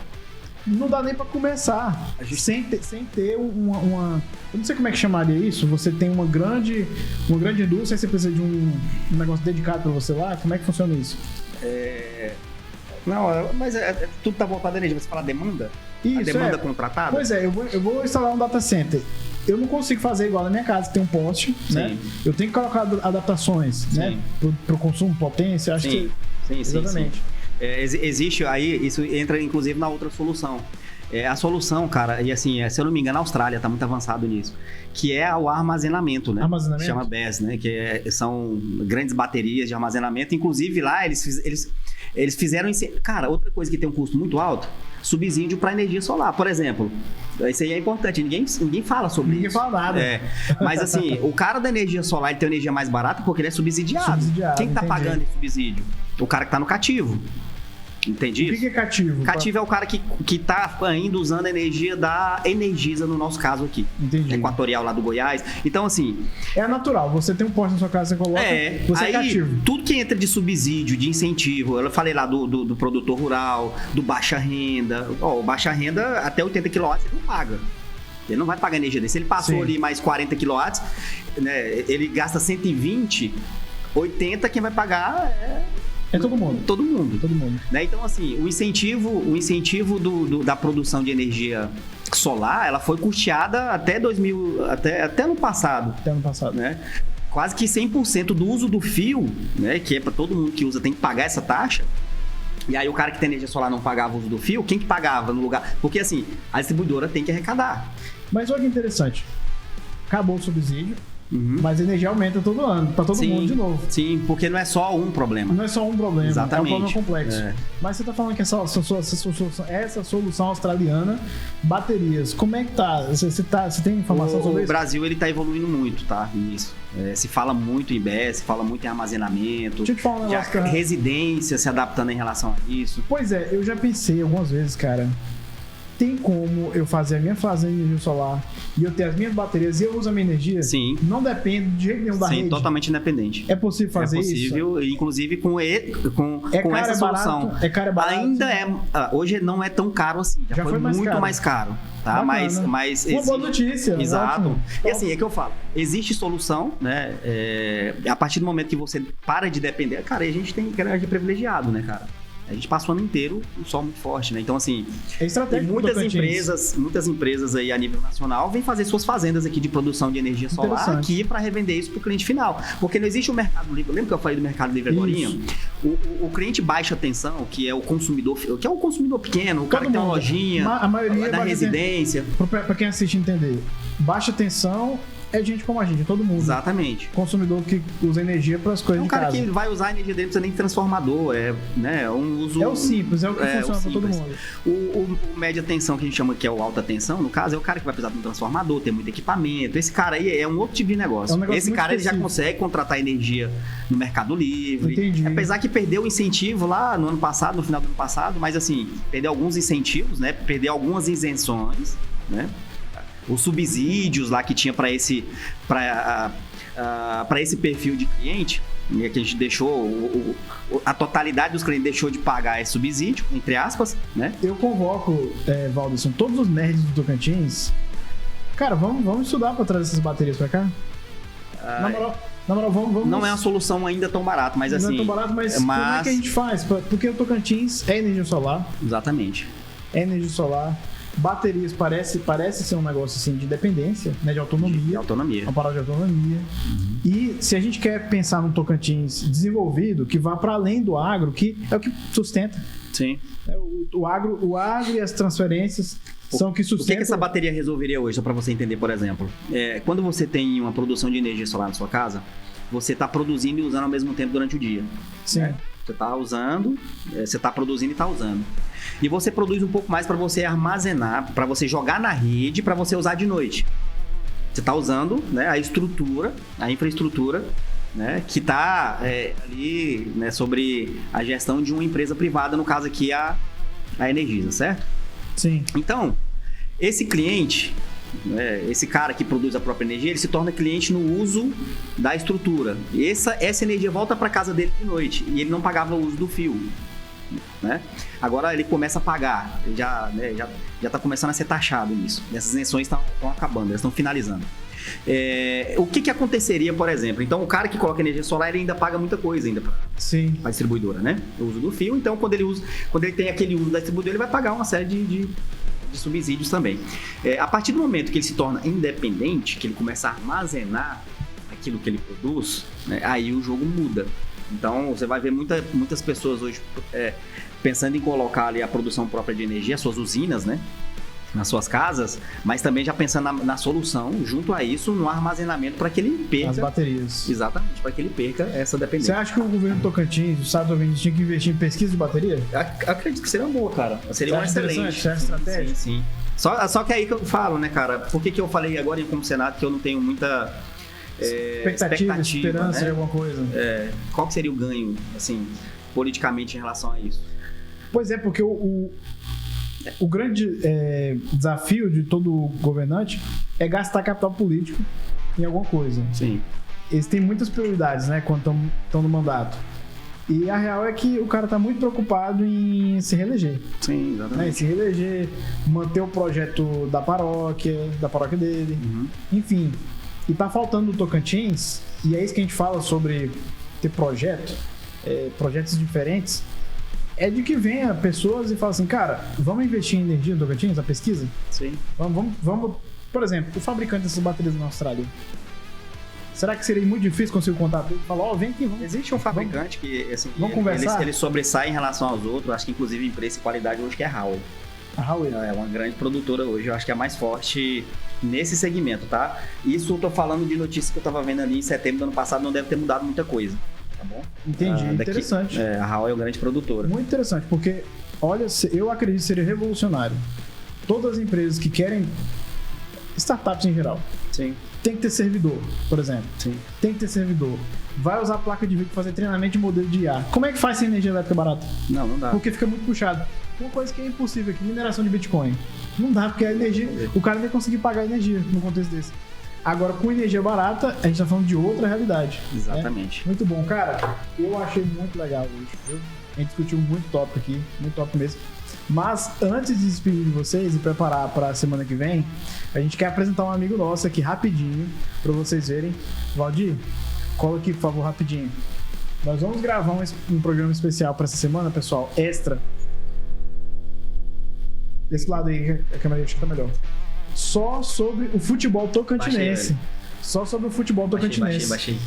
não dá nem pra começar sem ter uma... Eu não sei como é que chamaria isso. Você tem uma grande indústria, aí você precisa de um negócio dedicado pra você lá. Como é que funciona isso? Não, mas tudo tá voltado à energia. Você fala demanda? Isso, a demanda contratada? Pois é, eu vou instalar um data center. Eu não consigo fazer igual na minha casa, que tem um poste, né? Eu tenho que colocar adaptações, né? Pro consumo, potência, acho que... Sim, exatamente. Existe aí, isso entra inclusive na outra solução. A solução, cara, e assim, se eu não me engano, a Austrália está muito avançado nisso, que é o armazenamento, né? Armazenamento? Chama BESS, né? São grandes baterias de armazenamento. Inclusive lá eles fizeram... Cara, outra coisa que tem um custo muito alto, subsídio para energia solar, por exemplo. Isso aí é importante, ninguém fala sobre isso. Ninguém fala nada. Mas assim, o cara da energia solar ele tem energia mais barata porque ele é subsidiado. Quem tá pagando esse subsídio? O cara que tá no cativo. Entendi? O que é cativo? Cativo é o cara que tá ainda usando a energia da Energisa, no nosso caso aqui. Entendi. Equatorial lá do Goiás. Então, assim... É natural. Você tem um poste na sua casa, você coloca, você é cativo. Tudo que entra de subsídio, de incentivo, eu falei lá do produtor rural, do baixa renda. O baixa renda, até 80 kW, ele não paga. Ele não vai pagar energia dele. Se ele passou ali mais 40 kW, né, ele gasta 120, 80, quem vai pagar é todo mundo. Todo mundo. Todo mundo. Né? Então, assim, o incentivo da produção de energia solar, ela foi custeada até ano passado. Até ano passado. Né? Quase que 100% do uso do fio, né? Que é para todo mundo que usa, tem que pagar essa taxa. E aí o cara que tem energia solar não pagava o uso do fio, quem que pagava no lugar? Porque, assim, a distribuidora tem que arrecadar. Mas olha que interessante. Acabou o subsídio. Mas a energia aumenta todo ano, para todo mundo de novo. Sim, porque não é só um problema. Não é só um problema, exatamente. É um problema complexo. Mas você tá falando que essa solução australiana, baterias, como é que tá? Você tem informação sobre isso? O Brasil, ele tá evoluindo muito, tá? Nisso. Se fala muito em BESS, se fala muito em armazenamento. Deixa eu te falar um negócio, cara. Residência se adaptando em relação a isso. Pois é, eu já pensei algumas vezes, cara. Tem como eu fazer a minha fazenda de energia solar e eu ter as minhas baterias e eu uso a minha energia? Sim. Não depende de jeito nenhum da rede? Sim, totalmente independente. É possível fazer isso? É possível, isso? Inclusive com essa solução. Barato, é caro, é barato? Ainda hoje não é tão caro assim. Já foi muito mais caro. Tá? Mas uma boa notícia. Exato. Ótimo. E assim, é que eu falo. Existe solução, né? A partir do momento que você para de depender, cara, a gente tem grande privilegiado, né, cara? A gente passa o ano inteiro um sol muito forte, né? Então, assim, muitas empresas aí a nível nacional vêm fazer suas fazendas aqui de produção de energia solar aqui para revender isso para o cliente final. Porque não existe um mercado livre. Lembra que eu falei do mercado livre agora? O cliente baixa tensão, que é o consumidor pequeno, o cara que tem uma lojinha, a maioria da residência. Para quem assiste entender, baixa tensão é gente como a gente, todo mundo. Exatamente. Consumidor que usa energia para as coisas de casa. É um cara que vai usar a energia dele, não precisa nem de transformador, né? Um uso... É o simples, é o que funciona para todo mundo. O média tensão, que a gente chama que é o alta tensão, no caso, é o cara que vai precisar de um transformador, ter muito equipamento. Esse cara aí é um outro tipo de negócio. Esse cara ele já consegue contratar energia no Mercado Livre. Entendi. Apesar que perdeu o incentivo lá no ano passado, no final do ano passado, mas assim, perdeu alguns incentivos, né? Perdeu algumas isenções, né? Os subsídios lá que tinha para esse perfil de cliente, que a gente deixou, a totalidade dos clientes deixou de pagar esse subsídio, entre aspas, né? Eu convoco, Valderson, todos os nerds do Tocantins. Cara, vamos estudar para trazer essas baterias para cá? Na moral, vamos... Não é uma solução ainda tão barata, mas assim... Não é tão barato, mas como é que a gente faz? Porque o Tocantins é energia solar. Exatamente. É energia solar. Baterias parece ser um negócio assim de dependência, né, de autonomia. De autonomia. Uma parada de autonomia. E se a gente quer pensar num Tocantins desenvolvido, que vá para além do agro, que é o que sustenta. Sim. O agro e as transferências são o que sustentam. O que essa bateria resolveria hoje, só para você entender, por exemplo? Quando você tem uma produção de energia solar na sua casa, você está produzindo e usando ao mesmo tempo durante o dia. Sim. Né? Você está usando, você está produzindo e está usando. E você produz um pouco mais para você armazenar, para você jogar na rede, para você usar de noite. Você está usando, né, a infraestrutura, né, que está ali, né, sobre a gestão de uma empresa privada, no caso aqui a Energisa, certo? Sim. Então, esse cliente, esse cara que produz a própria energia, ele se torna cliente no uso da estrutura. E essa energia volta para casa dele de noite e ele não pagava o uso do fio. né? Agora ele começa a pagar, já está começando a ser taxado nisso. Essas isenções estão acabando, elas estão finalizando. O que aconteceria, por exemplo? Então, o cara que coloca energia solar, ele ainda paga muita coisa ainda para a distribuidora, né? O uso do fio. Então, quando ele tem aquele uso da distribuidora, ele vai pagar uma série de subsídios também. A partir do momento que ele se torna independente, que ele começa a armazenar aquilo que ele produz, né, aí o jogo muda. Então, você vai ver muitas pessoas hoje pensando em colocar ali a produção própria de energia, as suas usinas, né, nas suas casas, mas também já pensando na solução, junto a isso, no armazenamento para que ele perca... As baterias. Exatamente, para que ele perca essa dependência. Você acha que o governo Tocantins, o estado do Tocantins, tinha que investir em pesquisa de bateria? Acredito que seria uma boa, cara. Seria uma excelente. Você acha estratégia? Sim. Só que aí que eu falo, né, cara? Por que eu falei agora como Senado que eu não tenho muita... expectativa, esperança, né, de alguma coisa. Qual que seria o ganho, assim, politicamente em relação a isso? Pois é, porque o grande desafio de todo governante é gastar capital político em alguma coisa. Sim. Eles têm muitas prioridades, né, quando estão no mandato. E a real é que o cara tá muito preocupado em se reeleger. Sim, exatamente. Né, se reeleger, manter o projeto da paróquia dele, enfim... E tá faltando no Tocantins, e é isso que a gente fala sobre ter projetos diferentes, é de que venha pessoas e falem assim, cara, vamos investir em energia no Tocantins, a pesquisa? Sim. Vamos, por exemplo, o fabricante dessas baterias na Austrália. Será que seria muito difícil conseguir o contato dele? Falar, vem aqui, vamos. Existe um fabricante que, assim, vamos conversar? Ele sobressai em relação aos outros, acho que inclusive em preço e qualidade hoje, que é a Howe. A Howe é uma grande produtora hoje, eu acho que é a mais forte nesse segmento, tá? Isso eu tô falando de notícias que eu tava vendo ali em setembro do ano passado, não deve ter mudado muita coisa, tá bom? Entendi, interessante. A Howe é uma grande produtora. Muito interessante, porque, olha, eu acredito que seria revolucionário. Todas as empresas que querem, startups em geral, sim, tem que ter servidor, por exemplo. Sim. Tem que ter servidor. Vai usar placa de vídeo para fazer treinamento de modelo de IA. Como é que faz sem energia elétrica barata? Não dá. Porque fica muito puxado. Uma coisa que é impossível aqui, mineração de Bitcoin. Não dá, porque a energia, o cara nem conseguir pagar a energia no contexto desse. Agora, com energia barata, a gente tá falando de outra realidade. Exatamente. Né? Muito bom. Cara, eu achei muito legal hoje. A gente discutiu muito top aqui, muito top mesmo. Mas, antes de despedir de vocês e preparar para a semana que vem, a gente quer apresentar um amigo nosso aqui rapidinho, para vocês verem. Valdir, cola aqui, por favor, rapidinho. Nós vamos gravar um programa especial para essa semana, pessoal, extra. Desse lado aí, a câmera acho que tá melhor. Só sobre o futebol tocantinense. Só sobre o futebol tocantinense. Baixei.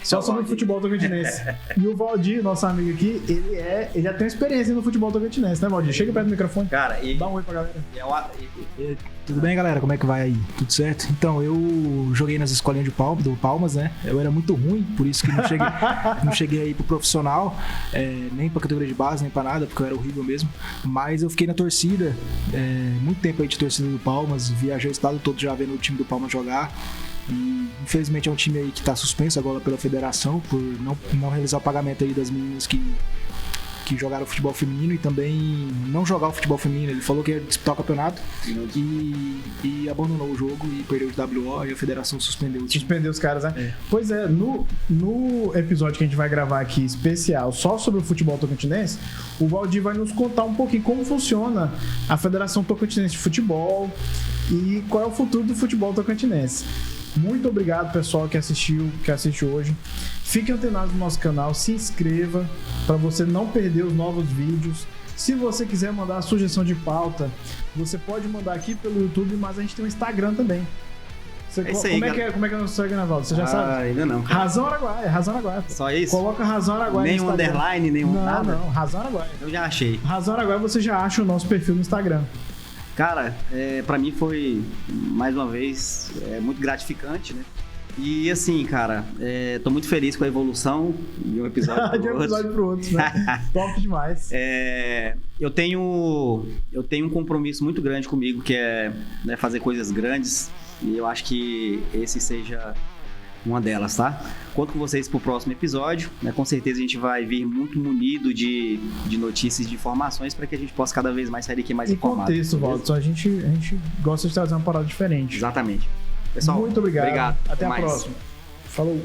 Só sobre o futebol tocantinense. E o Valdir, nosso amigo aqui, ele já tem experiência no futebol tocantinense, né, Valdir? Chega perto do microfone. Cara, dá um oi pra galera. Tudo bem, galera? Como é que vai aí? Tudo certo? Então, eu joguei nas escolinhas do Palmas, né? Eu era muito ruim, por isso que não cheguei aí pro profissional, nem pra categoria de base, nem pra nada, porque eu era horrível mesmo. Mas eu fiquei na torcida, muito tempo aí de torcida do Palmas, viajei o estado todo já vendo o time do Palmas jogar. E, infelizmente é um time aí que está suspenso agora pela federação por não realizar o pagamento aí das meninas que jogaram futebol feminino e também não jogar o futebol feminino. Ele falou que ia disputar o campeonato e abandonou o jogo e perdeu o WO e a federação suspendeu o time. Suspendeu os caras, né? Pois é, no episódio que a gente vai gravar aqui especial só sobre o futebol tocantinense, o Valdir vai nos contar um pouquinho como funciona a Federação Tocantinense de Futebol e qual é o futuro do futebol tocantinense. Muito obrigado, pessoal, que assiste hoje. Fique antenado no nosso canal, se inscreva para você não perder os novos vídeos. Se você quiser mandar a sugestão de pauta, você pode mandar aqui pelo YouTube, mas a gente tem um Instagram também. Como é que é o nosso Instagram, Valdo? Você já sabe? Ainda não. Razão Araguaia. Só isso? Coloca Razão Araguaia. Nem um underline, nem um nada? Não, Razão Araguaia. Eu já achei. Razão Araguaia, você já acha o nosso perfil no Instagram. Cara, pra mim foi, mais uma vez, muito gratificante, né? E assim, cara, tô muito feliz com a evolução de um episódio pro de um episódio pro outro, né? Top demais. Eu tenho um compromisso muito grande comigo, que é, né, fazer coisas grandes, e eu acho que esse seja uma delas, tá? Conto com vocês pro próximo episódio, né? Com certeza a gente vai vir muito munido de notícias, de informações, para que a gente possa cada vez mais sair daqui mais informado. E contexto, Valdo, a gente gosta de trazer uma parada diferente. Exatamente. Pessoal, muito obrigado. Até a próxima. Falou.